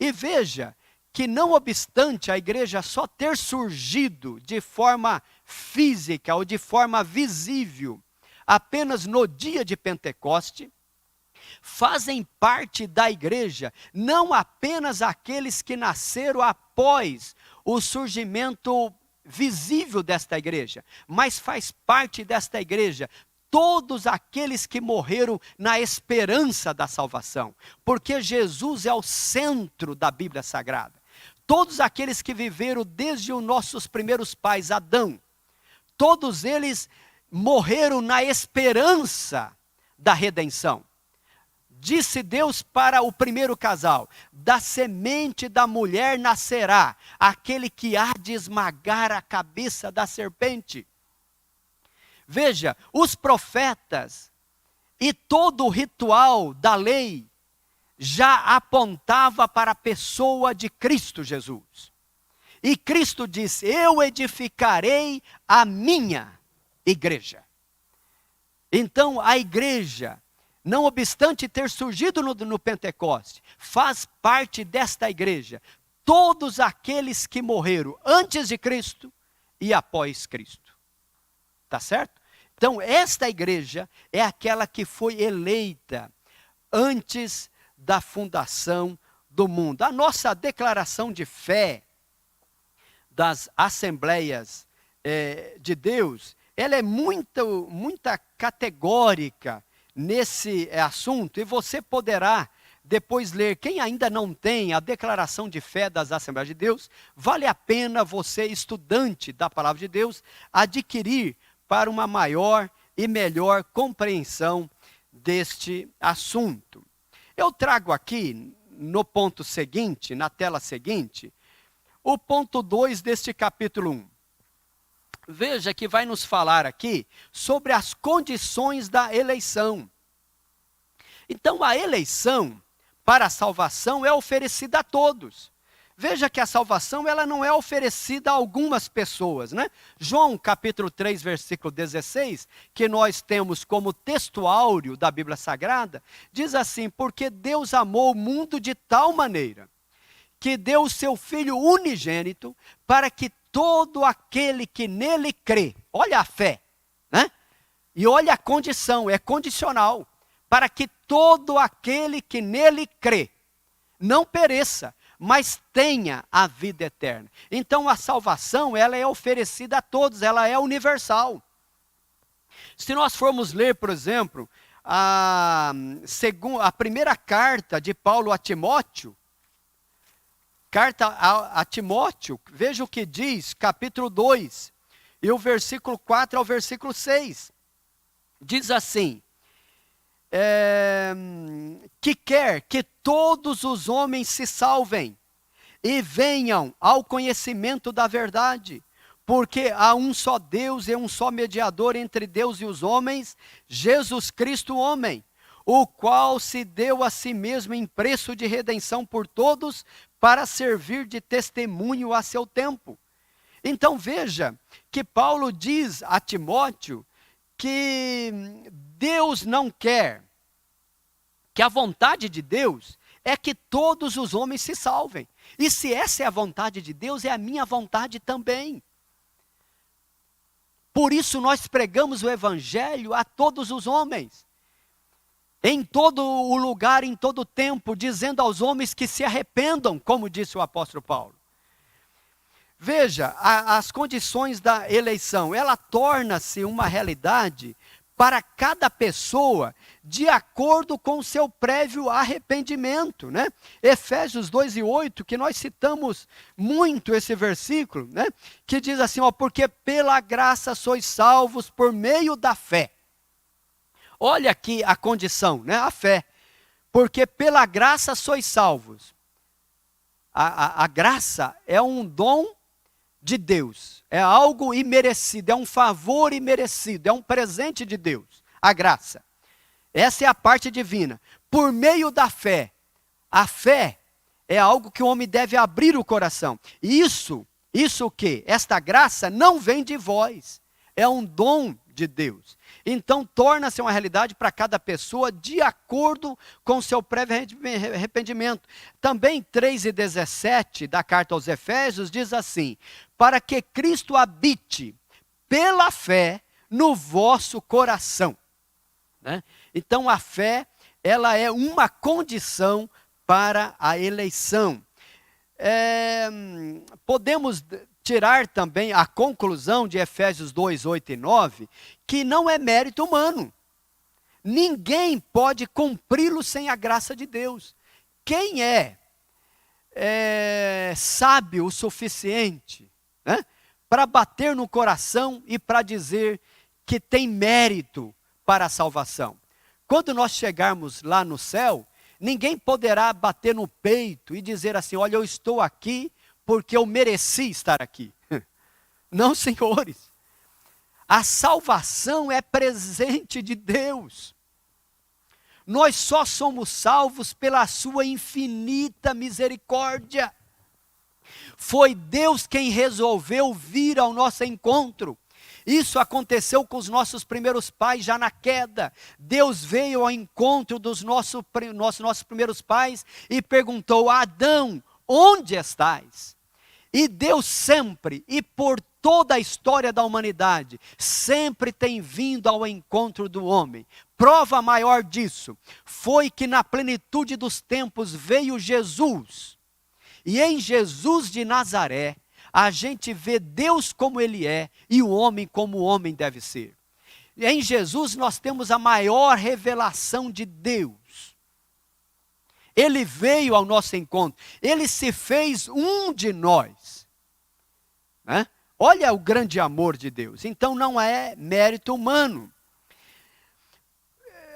E veja que, não obstante a igreja só ter surgido de forma física ou de forma visível apenas no dia de Pentecoste, fazem parte da igreja não apenas aqueles que nasceram após o surgimento visível desta igreja, mas faz parte desta igreja todos aqueles que morreram na esperança da salvação, porque Jesus é o centro da Bíblia Sagrada. Todos aqueles que viveram desde os nossos primeiros pais, Adão, todos eles morreram na esperança da redenção. Disse Deus para o primeiro casal: da semente da mulher nascerá aquele que há de esmagar a cabeça da serpente. Veja, os profetas e todo o ritual da lei já apontava para a pessoa de Cristo Jesus. E Cristo disse: eu edificarei a minha igreja. Então a igreja, não obstante ter surgido no Pentecoste, faz parte desta igreja todos aqueles que morreram antes de Cristo e após Cristo. Tá certo? Então esta igreja é aquela que foi eleita antes da fundação do mundo. A nossa declaração de fé das Assembleias de Deus, ela é muito categórica nesse assunto, e você poderá depois ler. Quem ainda não tem a declaração de fé das Assembleias de Deus, vale a pena você, estudante da Palavra de Deus, adquirir para uma maior e melhor compreensão deste assunto. Eu trago aqui, no ponto seguinte, na tela seguinte, o ponto 2 deste capítulo 1. Veja que vai nos falar aqui sobre as condições da eleição. Então, a eleição para a salvação é oferecida a todos. Veja que a salvação, ela não é oferecida a algumas pessoas, né? João capítulo 3, versículo 16, que nós temos como texto áureo da Bíblia Sagrada, diz assim: porque Deus amou o mundo de tal maneira que deu o seu Filho unigênito, para que todo aquele que nele crê, olha a fé, né? E olha a condição, é condicional, para que todo aquele que nele crê não pereça, mas tenha a vida eterna. Então a salvação, ela é oferecida a todos, ela é universal. Se nós formos ler, por exemplo, a primeira carta de Paulo a Timóteo, carta a Timóteo, veja o que diz, capítulo 2, e o versículo 4 ao versículo 6. Diz assim: que quer que todos os homens se salvem e venham ao conhecimento da verdade, porque há um só Deus e um só mediador entre Deus e os homens, Jesus Cristo homem, o qual se deu a si mesmo em preço de redenção por todos, para servir de testemunho a seu tempo. Então veja que Paulo diz a Timóteo que Deus não quer, que a vontade de Deus é que todos os homens se salvem. E se essa é a vontade de Deus, é a minha vontade também. Por isso nós pregamos o evangelho a todos os homens, em todo o lugar, em todo o tempo, dizendo aos homens que se arrependam, como disse o apóstolo Paulo. Veja, as condições da eleição, ela torna-se uma realidade para cada pessoa, de acordo com o seu prévio arrependimento, né? Efésios 2:8, que nós citamos muito esse versículo, né? Que diz assim, ó: porque pela graça sois salvos por meio da fé. Olha aqui a condição, né? A fé. Porque pela graça sois salvos. A graça é um dom de Deus, é algo imerecido, é um favor imerecido, é um presente de Deus, a graça. Essa é a parte divina. Por meio da fé. A fé é algo que o homem deve abrir o coração. E isso o quê? Esta graça não vem de vós, é um dom de Deus. Então, torna-se uma realidade para cada pessoa de acordo com o seu prévio arrependimento. Também 3:17 da carta aos Efésios diz assim: para que Cristo habite pela fé no vosso coração. Né? Então, a fé, ela é uma condição para a eleição. Podemos tirar também a conclusão de Efésios 2, 8 e 9, que não é mérito humano. Ninguém pode cumpri-lo sem a graça de Deus. Quem é sábio o suficiente, né, para bater no coração e para dizer que tem mérito para a salvação? Quando nós chegarmos lá no céu, ninguém poderá bater no peito e dizer assim: olha, eu estou aqui porque eu mereci estar aqui. Não, senhores. A salvação é presente de Deus. Nós só somos salvos pela sua infinita misericórdia. Foi Deus quem resolveu vir ao nosso encontro. Isso aconteceu com os nossos primeiros pais já na queda. Deus veio ao encontro dos nossos primeiros pais e perguntou: Adão, onde estás? E Deus sempre, e por toda a história da humanidade, sempre tem vindo ao encontro do homem. Prova maior disso foi que na plenitude dos tempos veio Jesus. E em Jesus de Nazaré, a gente vê Deus como Ele é e o homem como o homem deve ser. Em Jesus nós temos a maior revelação de Deus. Ele veio ao nosso encontro, Ele se fez um de nós. Né? Olha o grande amor de Deus. Então não é mérito humano.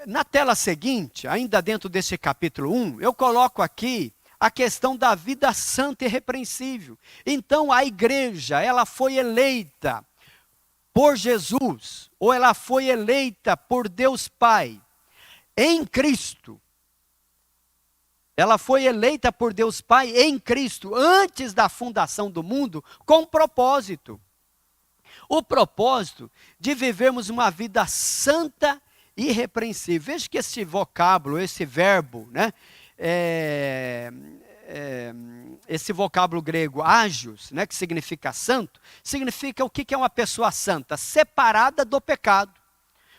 Na tela seguinte, ainda dentro desse capítulo 1, eu coloco aqui a questão da vida santa e irrepreensível. Então a igreja, ela foi eleita por Jesus, ou ela foi eleita por Deus Pai, em Cristo. Ela foi eleita por Deus Pai em Cristo, antes da fundação do mundo, com propósito. O propósito de vivermos uma vida santa e irrepreensível. Veja que esse vocábulo, esse verbo, né? Esse vocábulo grego, ágios, né, que significa santo, significa o que é uma pessoa santa? Separada do pecado.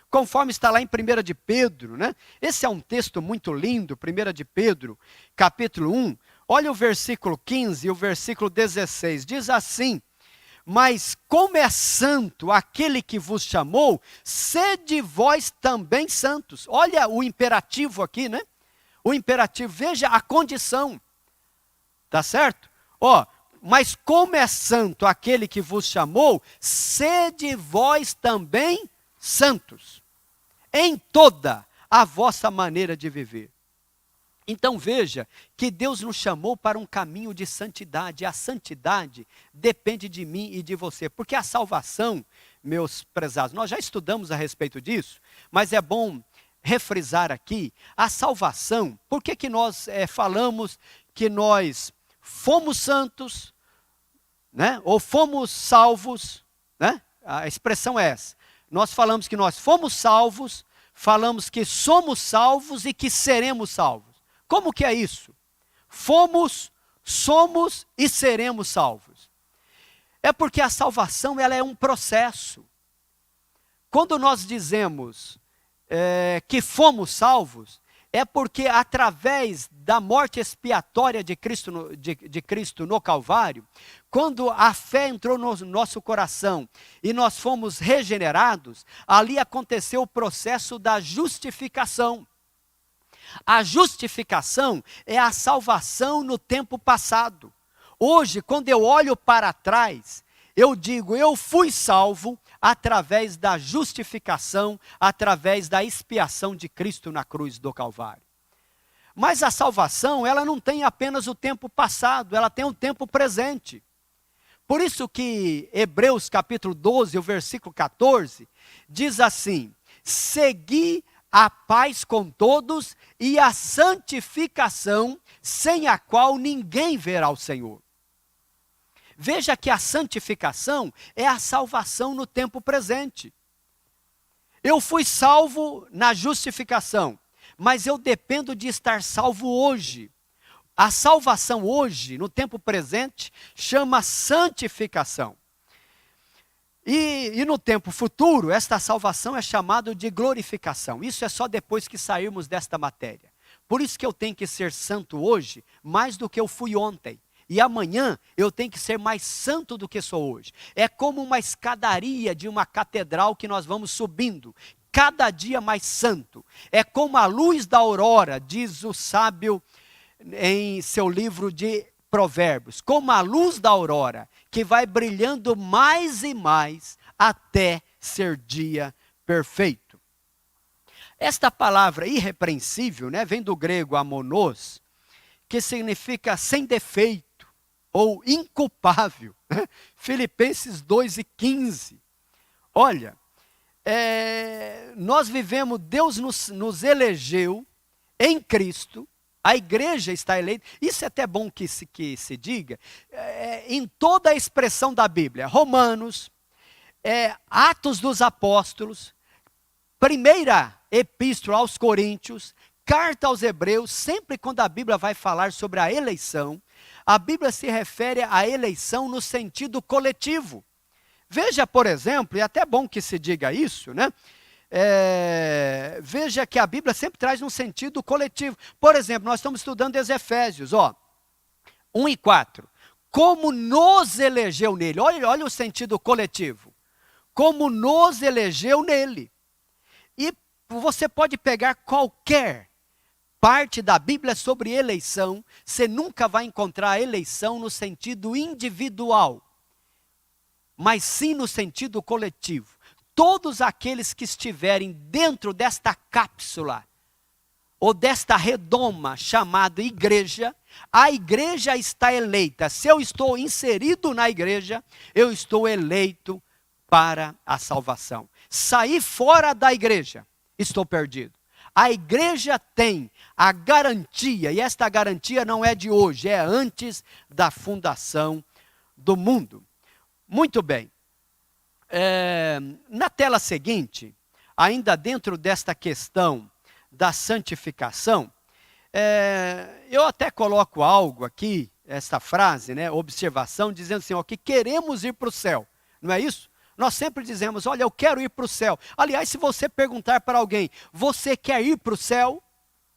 Conforme está lá em 1 de Pedro, né? Esse é um texto muito lindo, 1 de Pedro, capítulo 1. Olha o versículo 15 e o versículo 16. Diz assim: mas como é santo aquele que vos chamou, sede vós também santos. Olha o imperativo aqui, né? O imperativo, veja a condição. Tá certo? Mas como é santo aquele que vos chamou, sede vós também santos, em toda a vossa maneira de viver. Então veja que Deus nos chamou para um caminho de santidade. A santidade depende de mim e de você, porque a salvação, meus prezados, nós já estudamos a respeito disso, mas é bom refrisar aqui, a salvação. Por que nós falamos que nós fomos santos, né? Ou fomos salvos, né? A expressão é essa. Nós falamos que nós fomos salvos, falamos que somos salvos e que seremos salvos. Como que é isso? Fomos, somos e seremos salvos. É porque a salvação, ela é um processo. Quando nós dizemos que fomos salvos, é porque através da morte expiatória de Cristo no Calvário, quando a fé entrou no nosso coração e nós fomos regenerados, ali aconteceu o processo da justificação. A justificação é a salvação no tempo passado. Hoje, quando eu olho para trás, eu digo, eu fui salvo através da justificação, através da expiação de Cristo na cruz do Calvário. Mas a salvação, ela não tem apenas o tempo passado, ela tem o tempo presente. Por isso que Hebreus capítulo 12, o versículo 14, diz assim: segui a paz com todos e a santificação, sem a qual ninguém verá o Senhor. Veja que a santificação é a salvação no tempo presente. Eu fui salvo na justificação, mas eu dependo de estar salvo hoje. A salvação hoje, no tempo presente, chama santificação. E no tempo futuro, esta salvação é chamada de glorificação. Isso é só depois que sairmos desta matéria. Por isso que eu tenho que ser santo hoje, mais do que eu fui ontem. E amanhã eu tenho que ser mais santo do que sou hoje. É como uma escadaria de uma catedral que nós vamos subindo, cada dia mais santo. É como a luz da aurora, diz o sábio em seu livro de Provérbios, como a luz da aurora, que vai brilhando mais e mais até ser dia perfeito. Esta palavra irrepreensível, né, vem do grego amonos, que significa sem defeito ou inculpável. Filipenses 2:15. Olha, nós vivemos, Deus nos elegeu em Cristo. A igreja está eleita, isso é até bom que se diga, em toda a expressão da Bíblia. Romanos, Atos dos Apóstolos, primeira epístola aos Coríntios, carta aos Hebreus, sempre quando a Bíblia vai falar sobre a eleição, a Bíblia se refere à eleição no sentido coletivo. Veja, por exemplo, e é até bom que se diga isso, né? Veja que a Bíblia sempre traz um sentido coletivo. Por exemplo, nós estamos estudando os Efésios, 1:4. Como nos elegeu nele. Olha o sentido coletivo. Como nos elegeu nele. E você pode pegar qualquer parte da Bíblia sobre eleição, você nunca vai encontrar a eleição no sentido individual, mas sim no sentido coletivo. Todos aqueles que estiverem dentro desta cápsula, ou desta redoma chamada igreja, a igreja está eleita. Se eu estou inserido na igreja, eu estou eleito para a salvação. Sair fora da igreja, estou perdido. A igreja tem a garantia, e esta garantia não é de hoje, é antes da fundação do mundo. Muito bem. Na tela seguinte, ainda dentro desta questão da santificação, eu até coloco algo aqui, esta frase, né, observação, dizendo assim, que queremos ir para o céu, não é isso? Nós sempre dizemos, olha, eu quero ir para o céu. Aliás, se você perguntar para alguém, você quer ir para o céu?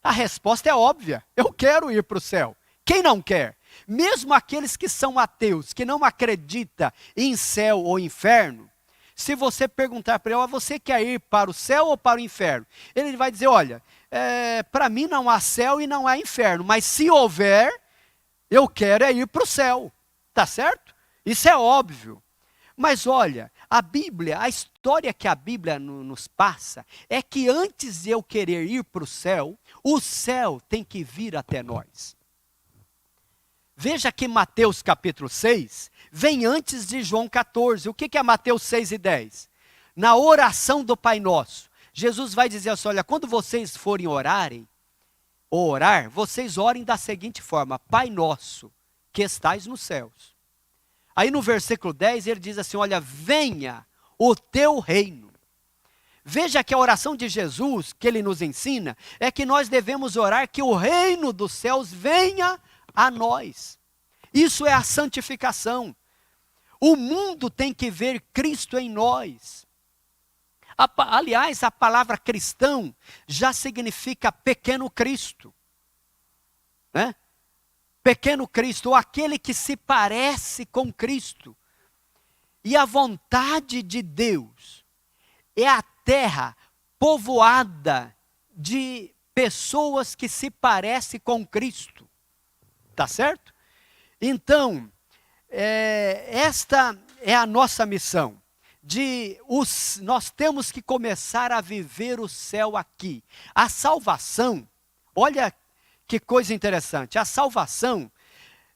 A resposta é óbvia, eu quero ir para o céu. Quem não quer? Mesmo aqueles que são ateus, que não acreditam em céu ou inferno, se você perguntar para ele, você quer ir para o céu ou para o inferno? Ele vai dizer, olha, para mim não há céu e não há inferno, mas se houver, eu quero ir para o céu, tá certo? Isso é óbvio. Mas olha, a Bíblia, a história que a Bíblia nos passa, é que antes de eu querer ir para o céu tem que vir até nós. Veja que Mateus capítulo 6 vem antes de João 14. O que é Mateus 6:10? Na oração do Pai Nosso, Jesus vai dizer assim, olha, quando vocês forem orar, vocês orem da seguinte forma, Pai Nosso, que estais nos céus. Aí no versículo 10 ele diz assim, olha, venha o teu reino. Veja que a oração de Jesus, que ele nos ensina, é que nós devemos orar que o reino dos céus venha a nós. Isso é a santificação. O mundo tem que ver Cristo em nós. Aliás, a palavra cristão já significa pequeno Cristo. Né? Pequeno Cristo, ou aquele que se parece com Cristo. E a vontade de Deus é a terra povoada de pessoas que se parecem com Cristo. Tá certo? Então, esta é a nossa missão. Nós temos que começar a viver o céu aqui. A salvação, olha que coisa interessante. A salvação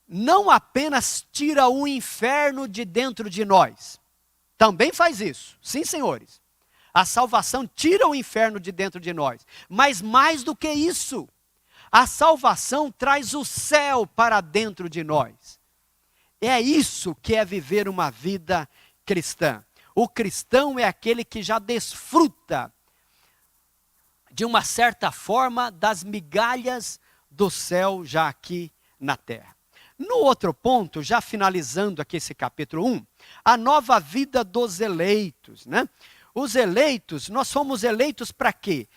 não apenas tira o inferno de dentro de nós. Também faz isso. Sim, senhores. A salvação tira o inferno de dentro de nós. Mas mais do que isso, a salvação traz o céu para dentro de nós. É isso que é viver uma vida cristã. O cristão é aquele que já desfruta de uma certa forma, das migalhas do céu já aqui na terra. No outro ponto, já finalizando aqui esse capítulo 1, a nova vida dos eleitos, né? Os eleitos, nós somos eleitos para quê?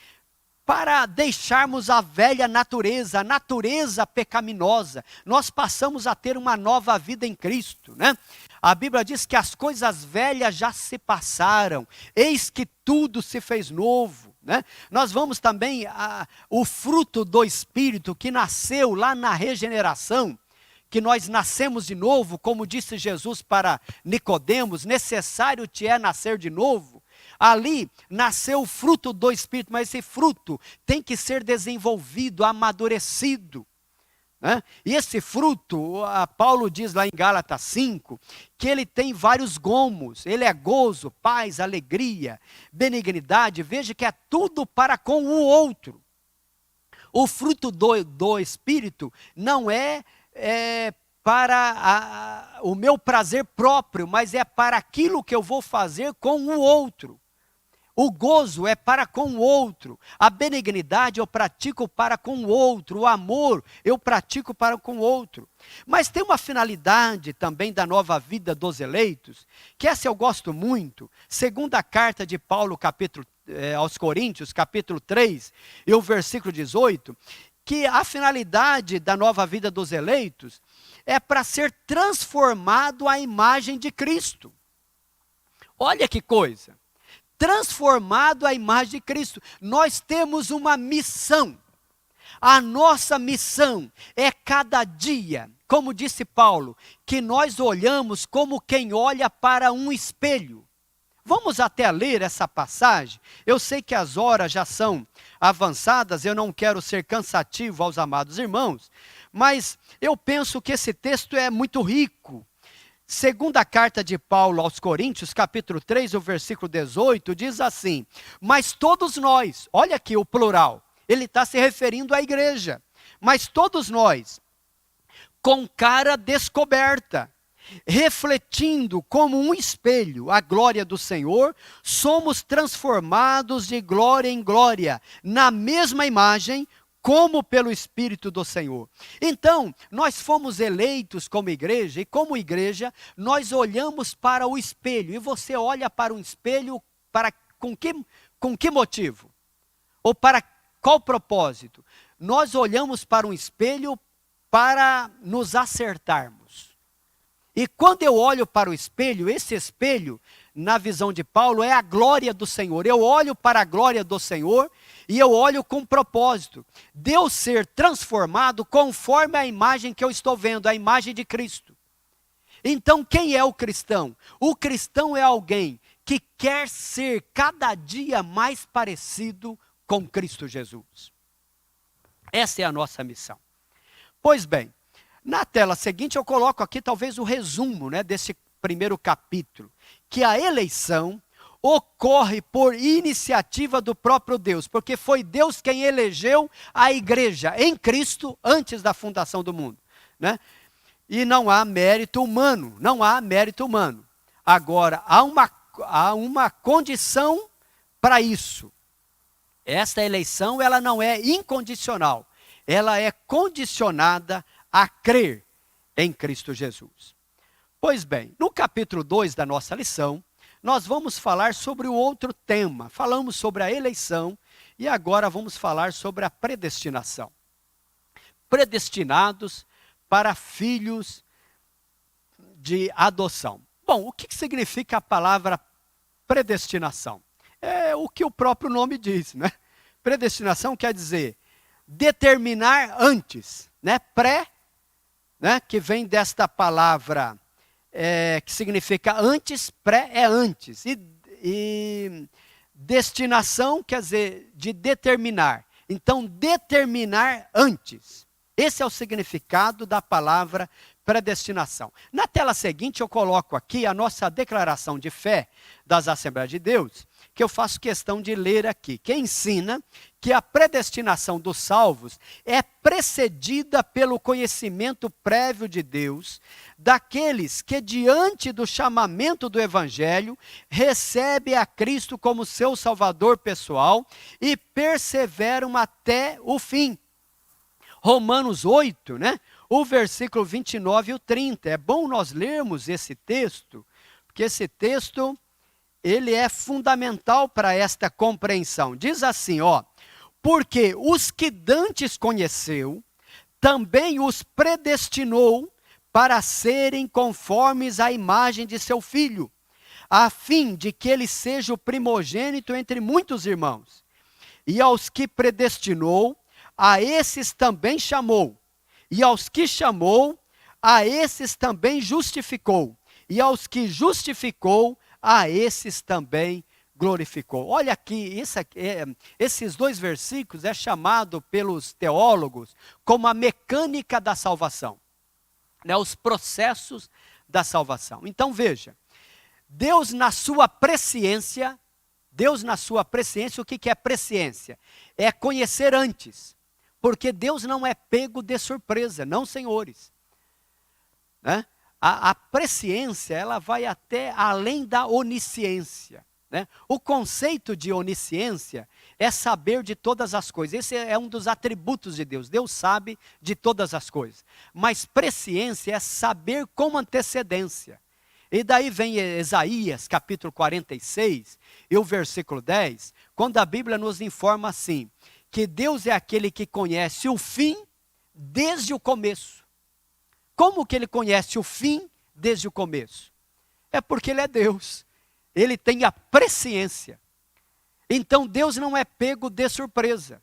Para deixarmos a velha natureza, a natureza pecaminosa. Nós passamos a ter uma nova vida em Cristo, né? A Bíblia diz que as coisas velhas já se passaram, eis que tudo se fez novo, né? Nós vamos também, o fruto do Espírito que nasceu lá na regeneração, que nós nascemos de novo, como disse Jesus para Nicodemos, necessário te é nascer de novo. Ali nasceu o fruto do Espírito, mas esse fruto tem que ser desenvolvido, amadurecido, né? E esse fruto, Paulo diz lá em Gálatas 5, que ele tem vários gomos. Ele é gozo, paz, alegria, benignidade. Veja que é tudo para com o outro. O fruto do Espírito não é para o meu prazer próprio, mas é para aquilo que eu vou fazer com o outro. O gozo é para com o outro, a benignidade eu pratico para com o outro, o amor eu pratico para com o outro. Mas tem uma finalidade também da nova vida dos eleitos, que essa eu gosto muito, segunda carta de Paulo aos Coríntios, capítulo 3, e o versículo 18, que a finalidade da nova vida dos eleitos é para ser transformado à imagem de Cristo. Olha que coisa! Transformado à imagem de Cristo. Nós temos uma missão. A nossa missão é cada dia, como disse Paulo, que nós olhamos como quem olha para um espelho. Vamos até ler essa passagem. Eu sei que as horas já são avançadas, eu não quero ser cansativo aos amados irmãos, mas eu penso que esse texto é muito rico. Segunda carta de Paulo aos Coríntios, capítulo 3, o versículo 18, diz assim: mas todos nós, olha aqui o plural, ele está se referindo à igreja, mas todos nós, com cara descoberta, refletindo como um espelho a glória do Senhor, somos transformados de glória em glória, na mesma imagem, como pelo Espírito do Senhor. Então, nós fomos eleitos como igreja, e como igreja, nós olhamos para o espelho. E você olha para um espelho com que motivo? Ou para qual propósito? Nós olhamos para um espelho para nos acertarmos. E quando eu olho para o espelho, esse espelho, na visão de Paulo, é a glória do Senhor. Eu olho para a glória do Senhor e eu olho com propósito de eu ser transformado conforme a imagem que eu estou vendo, a imagem de Cristo. Então, quem é o cristão? O cristão é alguém que quer ser cada dia mais parecido com Cristo Jesus. Essa é a nossa missão. Pois bem, na tela seguinte eu coloco aqui talvez o resumo, né, desse primeiro capítulo, que a eleição ocorre por iniciativa do próprio Deus, porque foi Deus quem elegeu a igreja em Cristo antes da fundação do mundo, né? E não há mérito humano, não há mérito humano. Agora, há uma condição para isso. Esta eleição, ela não é incondicional, ela é condicionada a crer em Cristo Jesus. Pois bem, no capítulo 2 da nossa lição, nós vamos falar sobre o outro tema. Falamos sobre a eleição e agora vamos falar sobre a predestinação. Predestinados para filhos de adoção. Bom, o que significa a palavra predestinação? É o que o próprio nome diz, né? Predestinação quer dizer determinar antes, né? Né? Que vem desta palavra que significa antes, pré é antes. E destinação quer dizer de determinar. Então, determinar antes. Esse é o significado da palavra predestinação. Na tela seguinte eu coloco aqui a nossa declaração de fé das Assembleias de Deus, que eu faço questão de ler aqui, que ensina que a predestinação dos salvos é precedida pelo conhecimento prévio de Deus, daqueles que, diante do chamamento do Evangelho, recebem a Cristo como seu Salvador pessoal e perseveram até o fim. Romanos 8, né? O versículo 29 e o 30. É bom nós lermos esse texto, porque esse texto, ele é fundamental para esta compreensão. Diz assim, ó: porque os que dantes conheceu, também os predestinou para serem conformes à imagem de seu Filho, a fim de que ele seja o primogênito entre muitos irmãos. E aos que predestinou, a esses também chamou. E aos que chamou, a esses também justificou. E aos que justificou, a esses também glorificou. Olha aqui, esses dois versículos é chamado pelos teólogos como a mecânica da salvação, né, os processos da salvação. Então veja, Deus na sua presciência, o que é presciência? É conhecer antes, porque Deus não é pego de surpresa, não, senhores, né? A presciência, ela vai até além da onisciência, né? O conceito de onisciência é saber de todas as coisas. Esse é um dos atributos de Deus. Deus sabe de todas as coisas. Mas presciência é saber com antecedência. E daí vem Isaías, capítulo 46, e o versículo 10, quando a Bíblia nos informa assim, que Deus é aquele que conhece o fim desde o começo. Como que ele conhece o fim desde o começo? É porque ele é Deus. Ele tem a presciência. Então Deus não é pego de surpresa.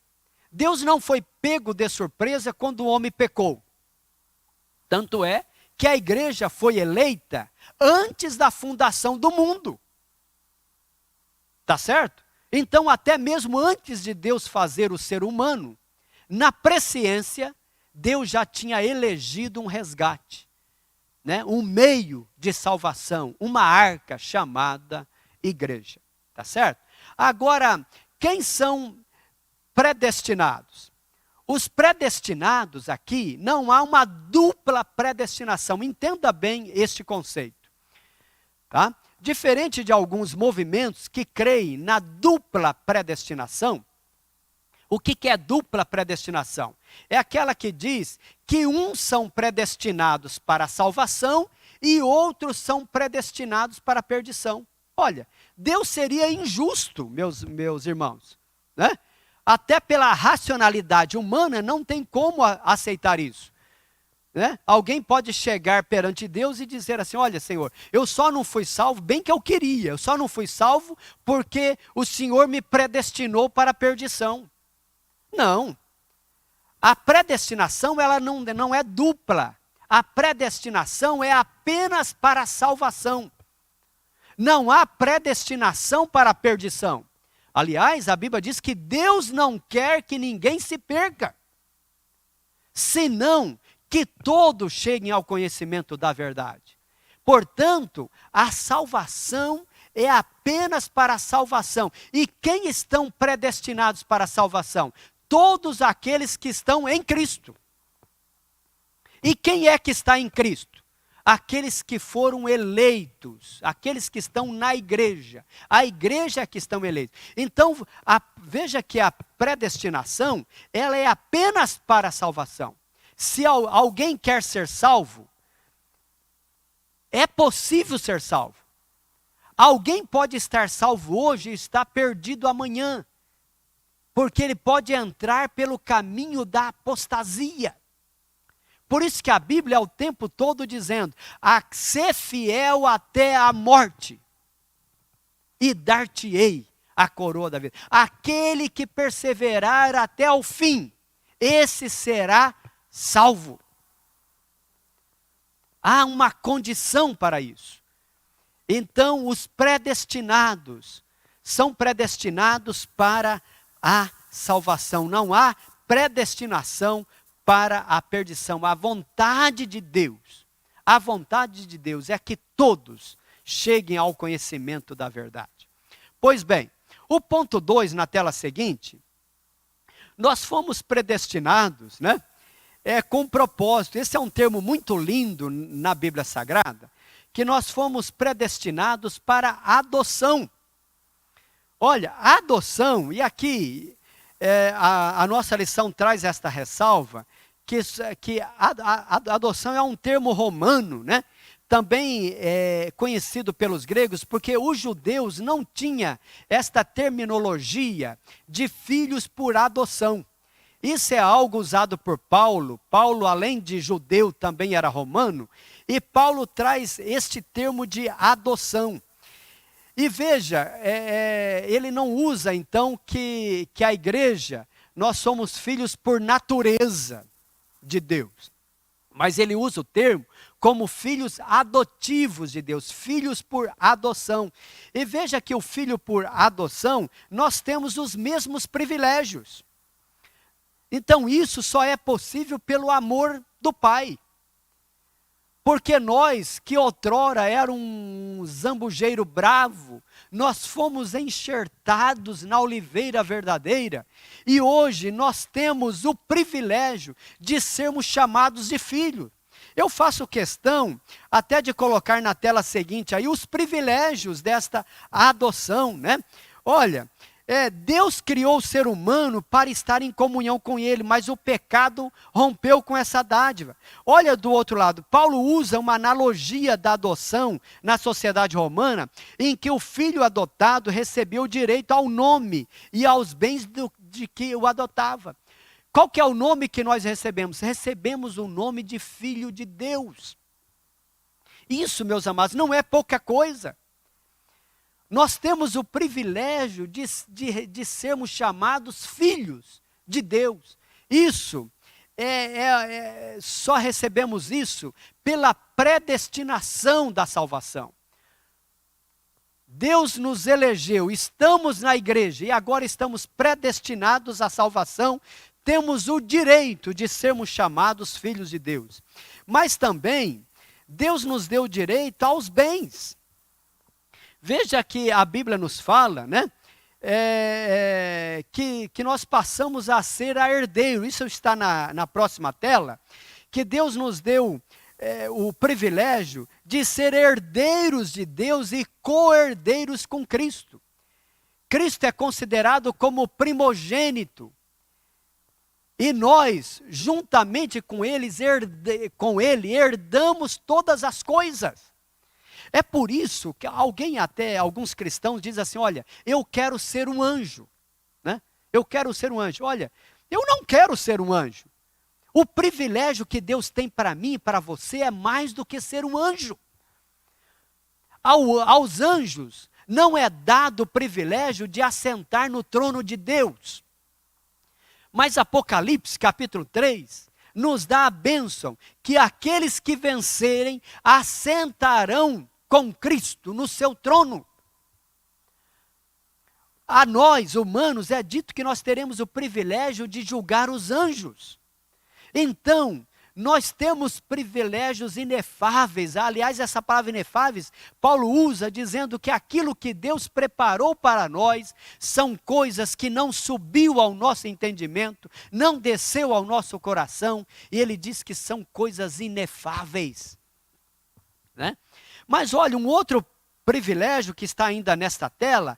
Deus não foi pego de surpresa quando o homem pecou. Tanto é que a igreja foi eleita antes da fundação do mundo. Tá certo? Então, até mesmo antes de Deus fazer o ser humano, na presciência, Deus já tinha elegido um resgate, né? Um meio de salvação, uma arca chamada igreja. Tá certo? Agora, quem são predestinados? Os predestinados aqui, não há uma dupla predestinação. Entenda bem este conceito. Tá? Diferente de alguns movimentos que creem na dupla predestinação, o que é dupla predestinação? É aquela que diz que uns são predestinados para a salvação e outros são predestinados para a perdição. Olha, Deus seria injusto, meus irmãos, né? Até pela racionalidade humana não tem como aceitar isso. Né? Alguém pode chegar perante Deus e dizer assim, olha, Senhor, eu só não fui salvo, bem que eu queria, eu só não fui salvo porque o Senhor me predestinou para a perdição. Não. A predestinação, ela não é dupla. A predestinação é apenas para a salvação. Não há predestinação para a perdição. Aliás, a Bíblia diz que Deus não quer que ninguém se perca, senão que todos cheguem ao conhecimento da verdade. Portanto, a salvação é apenas para a salvação. E quem estão predestinados para a salvação? Todos aqueles que estão em Cristo. E quem é que está em Cristo? Aqueles que foram eleitos, aqueles que estão na igreja. A igreja é que estão eleitos. Então, veja que a predestinação, ela é apenas para a salvação. Se alguém quer ser salvo, é possível ser salvo. Alguém pode estar salvo hoje e estar perdido amanhã, porque ele pode entrar pelo caminho da apostasia. Por isso que a Bíblia é o tempo todo dizendo, a ser fiel até a morte, e dar-te-ei a coroa da vida. Aquele que perseverar até o fim, esse será salvo. Há uma condição para isso. Então, os predestinados são predestinados para a salvação. Não há predestinação para a perdição. A vontade de Deus é que todos cheguem ao conhecimento da verdade. Pois bem, O ponto 2, na tela seguinte, nós fomos predestinados, né? Com propósito. Esse é um termo muito lindo na Bíblia Sagrada, que nós fomos predestinados para adoção. Olha, a adoção, e aqui a nossa lição traz esta ressalva, que a adoção é um termo romano, né? Também conhecido pelos gregos, porque os judeus não tinham esta terminologia de filhos por adoção. Isso é algo usado por Paulo. Paulo, além de judeu, também era romano, e Paulo traz este termo de adoção. E veja, ele não usa então que a igreja, nós somos filhos por natureza de Deus, mas ele usa o termo como filhos adotivos de Deus, filhos por adoção. E veja que o filho por adoção, nós temos os mesmos privilégios. Então isso só é possível pelo amor do Pai. Porque nós, que outrora era um zambujeiro bravo, nós fomos enxertados na oliveira verdadeira, e hoje nós temos o privilégio de sermos chamados de filho. Eu faço questão até de colocar na tela seguinte aí os privilégios desta adoção, né? Olha, Deus criou o ser humano para estar em comunhão com ele, mas o pecado rompeu com essa dádiva. Olha do outro lado, Paulo usa uma analogia da adoção na sociedade romana, em que o filho adotado recebeu o direito ao nome e aos bens de que o adotava. Qual que é o nome que nós recebemos? Recebemos o nome de filho de Deus. Isso, meus amados, não é pouca coisa. Nós temos o privilégio de sermos chamados filhos de Deus. Isso, só recebemos isso pela predestinação da salvação. Deus nos elegeu, estamos na igreja e agora estamos predestinados à salvação. Temos o direito de sermos chamados filhos de Deus. Mas também, Deus nos deu o direito aos bens. Veja que a Bíblia nos fala, né? Que nós passamos a ser herdeiro. Isso está na próxima tela. Que Deus nos deu o privilégio de ser herdeiros de Deus e co-herdeiros com Cristo. Cristo é considerado como primogênito. E nós, juntamente com ele, herdamos todas as coisas. É por isso que alguns cristãos dizem assim, olha, eu quero ser um anjo, né? Eu quero ser um anjo. Olha, eu não quero ser um anjo. O privilégio que Deus tem para mim e para você é mais do que ser um anjo. Aos anjos não é dado o privilégio de assentar no trono de Deus. Mas Apocalipse, capítulo 3, nos dá a bênção que aqueles que vencerem assentarão com Cristo no seu trono. A nós, humanos, é dito que nós teremos o privilégio de julgar os anjos. Então, nós temos privilégios inefáveis. Aliás, essa palavra inefáveis, Paulo usa dizendo que aquilo que Deus preparou para nós são coisas que não subiu ao nosso entendimento, não desceu ao nosso coração, e ele diz que são coisas inefáveis, né? Mas olha, um outro privilégio que está ainda nesta tela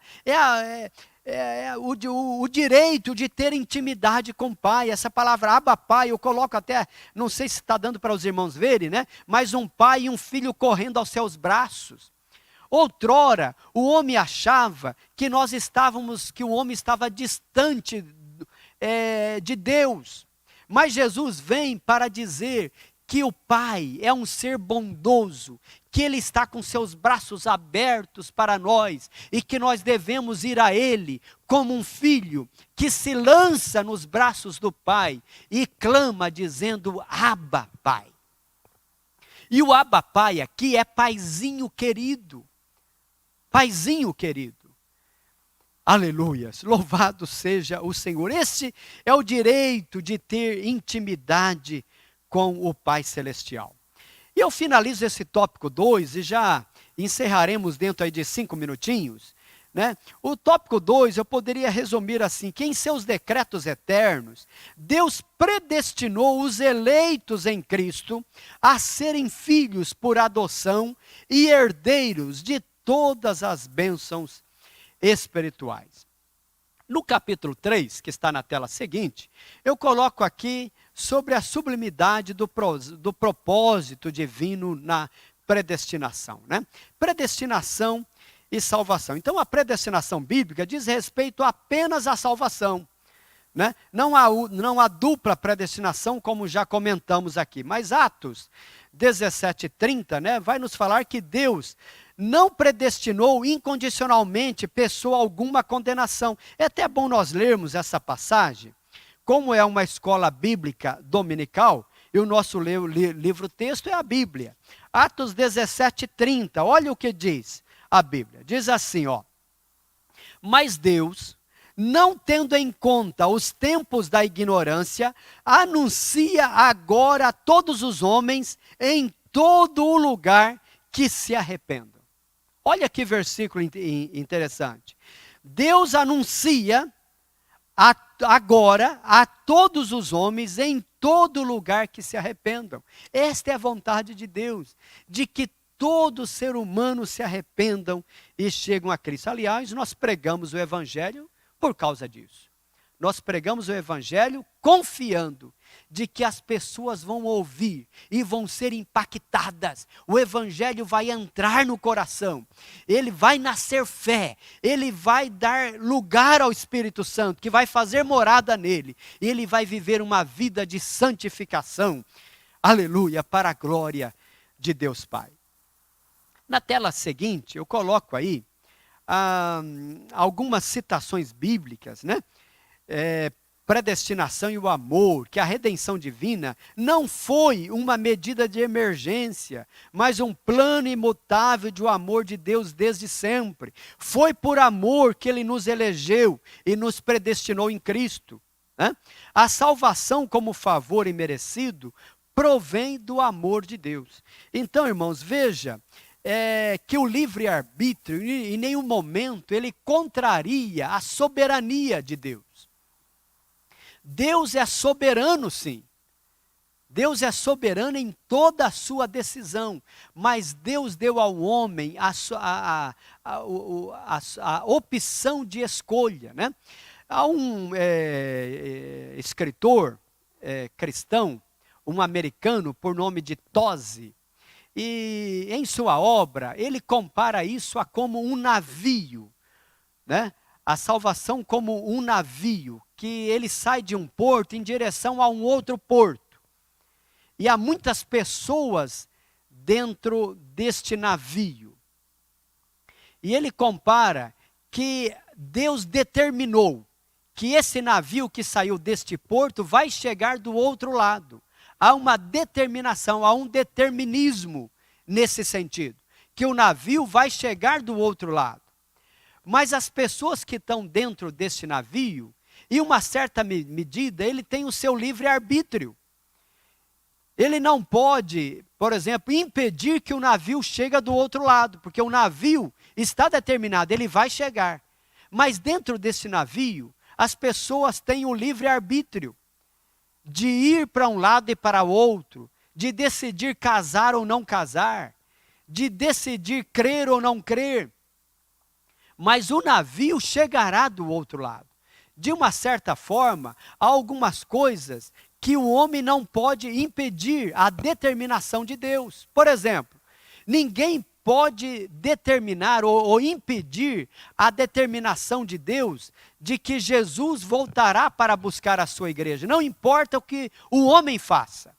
o direito de ter intimidade com o Pai. Essa palavra Abba Pai, eu coloco até, não sei se está dando para os irmãos verem, né? Mas um pai e um filho correndo aos seus braços. Outrora, o homem achava que que o homem estava distante de Deus. Mas Jesus vem para dizer que o Pai é um ser bondoso, que Ele está com seus braços abertos para nós e que nós devemos ir a Ele como um filho que se lança nos braços do Pai e clama dizendo, Abba, Pai. E o Abba, Pai aqui é paizinho querido. Paizinho querido. Aleluias, louvado seja o Senhor. Este é o direito de ter intimidade com o Pai Celestial. E eu finalizo esse tópico 2 e já encerraremos dentro aí de 5 minutinhos, né? O tópico 2 eu poderia resumir assim, que em seus decretos eternos, Deus predestinou os eleitos em Cristo a serem filhos por adoção e herdeiros de todas as bênçãos espirituais. No capítulo 3, que está na tela seguinte, eu coloco aqui sobre a sublimidade do propósito divino na predestinação, né? Predestinação e salvação. Então, a predestinação bíblica diz respeito apenas à salvação, né? Não há dupla predestinação, como já comentamos aqui. Mas Atos 17:30, né, vai nos falar que Deus não predestinou incondicionalmente pessoa alguma à condenação. É até bom nós lermos essa passagem. Como é uma escola bíblica dominical, e o nosso livro-texto é a Bíblia. Atos 17:30, olha o que diz a Bíblia. Diz assim, ó: mas Deus, não tendo em conta os tempos da ignorância, anuncia agora a todos os homens em todo o lugar que se arrependam. Olha que versículo interessante. Deus anuncia agora a todos os homens em todo lugar que se arrependam. Esta é a vontade de Deus, de que todo ser humano se arrependam e cheguem a Cristo. Aliás, nós pregamos o Evangelho por causa disso. Nós pregamos o Evangelho confiando de que as pessoas vão ouvir e vão ser impactadas. O Evangelho vai entrar no coração, ele vai nascer fé, ele vai dar lugar ao Espírito Santo, que vai fazer morada nele, e ele vai viver uma vida de santificação, aleluia, para a glória de Deus Pai. Na tela seguinte, eu coloco aí algumas citações bíblicas, né? Predestinação e o amor, que a redenção divina não foi uma medida de emergência, mas um plano imutável de o amor de Deus desde sempre. Foi por amor que ele nos elegeu e nos predestinou em Cristo, né? A salvação como favor imerecido provém do amor de Deus. Então, irmãos, veja que o livre-arbítrio em nenhum momento ele contraria a soberania de Deus. Deus é soberano, sim. Deus é soberano em toda a sua decisão, mas Deus deu ao homem a opção de escolha, né? Há um escritor cristão, um americano por nome de Tozer, e em sua obra ele compara isso a como um navio, né? A salvação como um navio, que ele sai de um porto em direção a um outro porto. E há muitas pessoas dentro deste navio. E ele compara que Deus determinou que esse navio que saiu deste porto vai chegar do outro lado. Há uma determinação, há um determinismo nesse sentido, que o navio vai chegar do outro lado. Mas as pessoas que estão dentro deste navio, em uma certa medida, ele tem o seu livre-arbítrio. Ele não pode, por exemplo, impedir que o navio chegue do outro lado, porque o navio está determinado, ele vai chegar. Mas dentro desse navio, as pessoas têm o livre-arbítrio de ir para um lado e para o outro, de decidir casar ou não casar, de decidir crer ou não crer. Mas o navio chegará do outro lado. De uma certa forma, há algumas coisas que o homem não pode impedir a determinação de Deus. Por exemplo, ninguém pode determinar ou impedir a determinação de Deus de que Jesus voltará para buscar a sua igreja. Não importa o que o homem faça.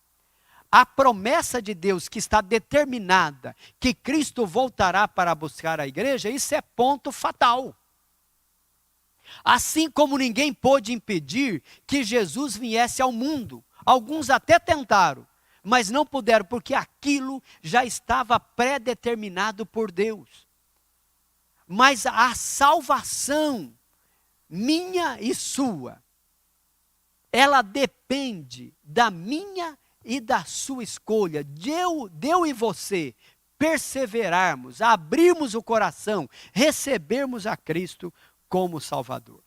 A promessa de Deus que está determinada, que Cristo voltará para buscar a igreja, isso é ponto fatal. Assim como ninguém pôde impedir que Jesus viesse ao mundo. Alguns até tentaram, mas não puderam, porque aquilo já estava pré-determinado por Deus. Mas a salvação, minha e sua, ela depende da minha e da sua escolha, de eu e você, perseverarmos, a abrirmos o coração, recebermos a Cristo como Salvador.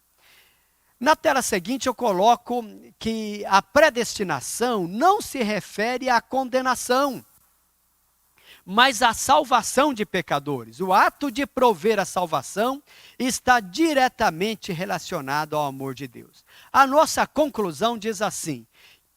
Na tela seguinte eu coloco que a predestinação não se refere à condenação, mas à salvação de pecadores. O ato de prover a salvação está diretamente relacionado ao amor de Deus. A nossa conclusão diz assim: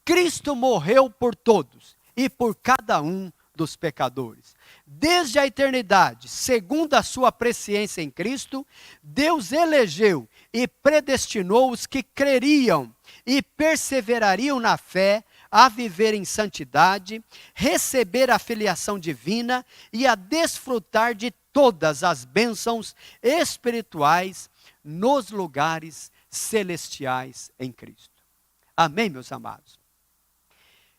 Cristo morreu por todos e por cada um dos pecadores. Desde a eternidade, segundo a sua presciência em Cristo, Deus elegeu e predestinou os que creriam e perseverariam na fé a viver em santidade, receber a filiação divina e a desfrutar de todas as bênçãos espirituais nos lugares celestiais em Cristo. Amém, meus amados?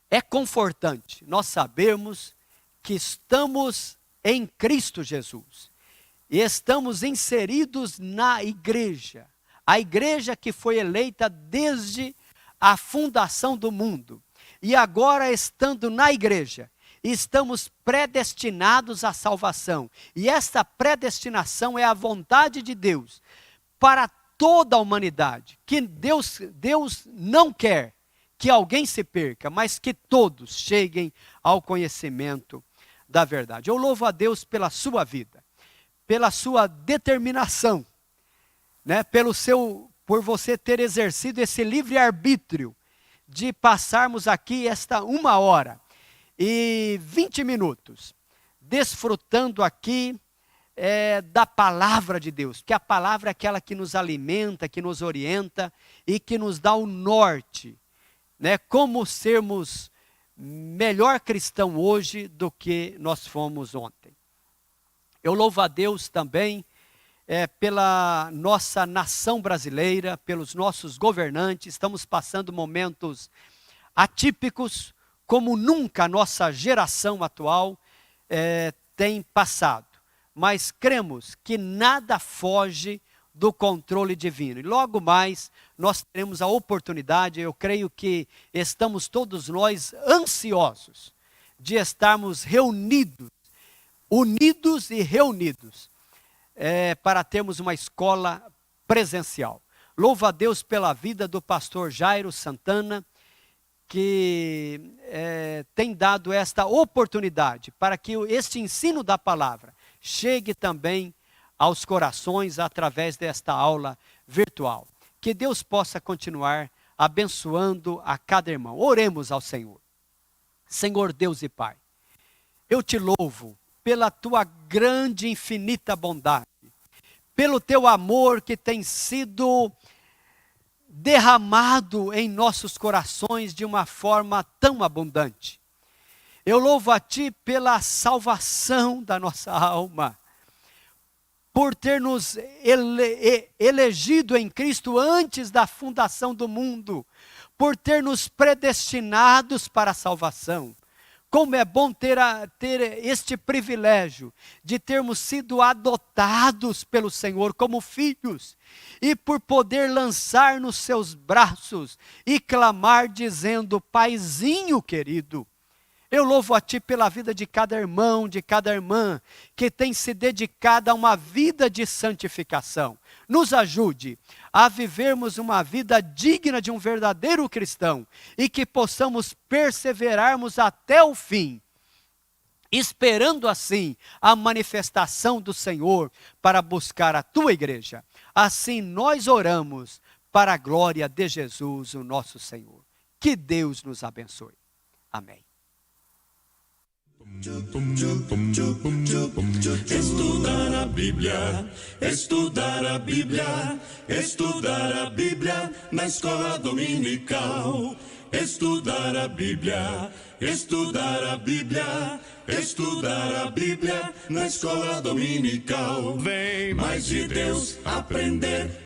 É confortante nós sabermos que estamos em Cristo Jesus e estamos inseridos na igreja, a igreja que foi eleita desde a fundação do mundo. E agora, estando na igreja, estamos predestinados à salvação. E essa predestinação é a vontade de Deus para toda a humanidade. Que Deus não quer que alguém se perca, mas que todos cheguem ao conhecimento da verdade. Eu louvo a Deus pela sua vida, pela sua determinação, né? Por você ter exercido esse livre-arbítrio de passarmos aqui esta 1h e 20 minutos, desfrutando aqui da palavra de Deus, que a palavra é aquela que nos alimenta, que nos orienta e que nos dá o norte, né? Como sermos melhor cristão hoje do que nós fomos ontem. Eu louvo a Deus também pela nossa nação brasileira, pelos nossos governantes. Estamos passando momentos atípicos, como nunca a nossa geração atual tem passado. Mas cremos que nada foge do controle divino. E logo mais nós teremos a oportunidade, eu creio que estamos todos nós ansiosos de estarmos reunidos, unidos e reunidos, para termos uma escola presencial. Louvo a Deus pela vida do pastor Jairo Santana, que tem dado esta oportunidade para que este ensino da palavra chegue também aos corações através desta aula virtual. Que Deus possa continuar abençoando a cada irmão. Oremos ao Senhor. Senhor Deus e Pai, eu te louvo pela tua grande e infinita bondade, pelo teu amor que tem sido derramado em nossos corações de uma forma tão abundante. Eu louvo a ti pela salvação da nossa alma, por ter nos elegido em Cristo antes da fundação do mundo, por ter nos predestinados para a salvação. Como é bom ter este privilégio de termos sido adotados pelo Senhor como filhos, e por poder lançar nos seus braços e clamar dizendo: Paizinho querido. Eu louvo a ti pela vida de cada irmão, de cada irmã, que tem se dedicado a uma vida de santificação. Nos ajude a vivermos uma vida digna de um verdadeiro cristão e que possamos perseverarmos até o fim, esperando assim a manifestação do Senhor para buscar a tua igreja. Assim nós oramos para a glória de Jesus, o nosso Senhor. Que Deus nos abençoe. Amém. Estudar a Bíblia, estudar a Bíblia, estudar a Bíblia na escola dominical. Estudar a Bíblia, estudar a Bíblia, estudar a Bíblia na escola dominical. Vem mais de Deus aprender.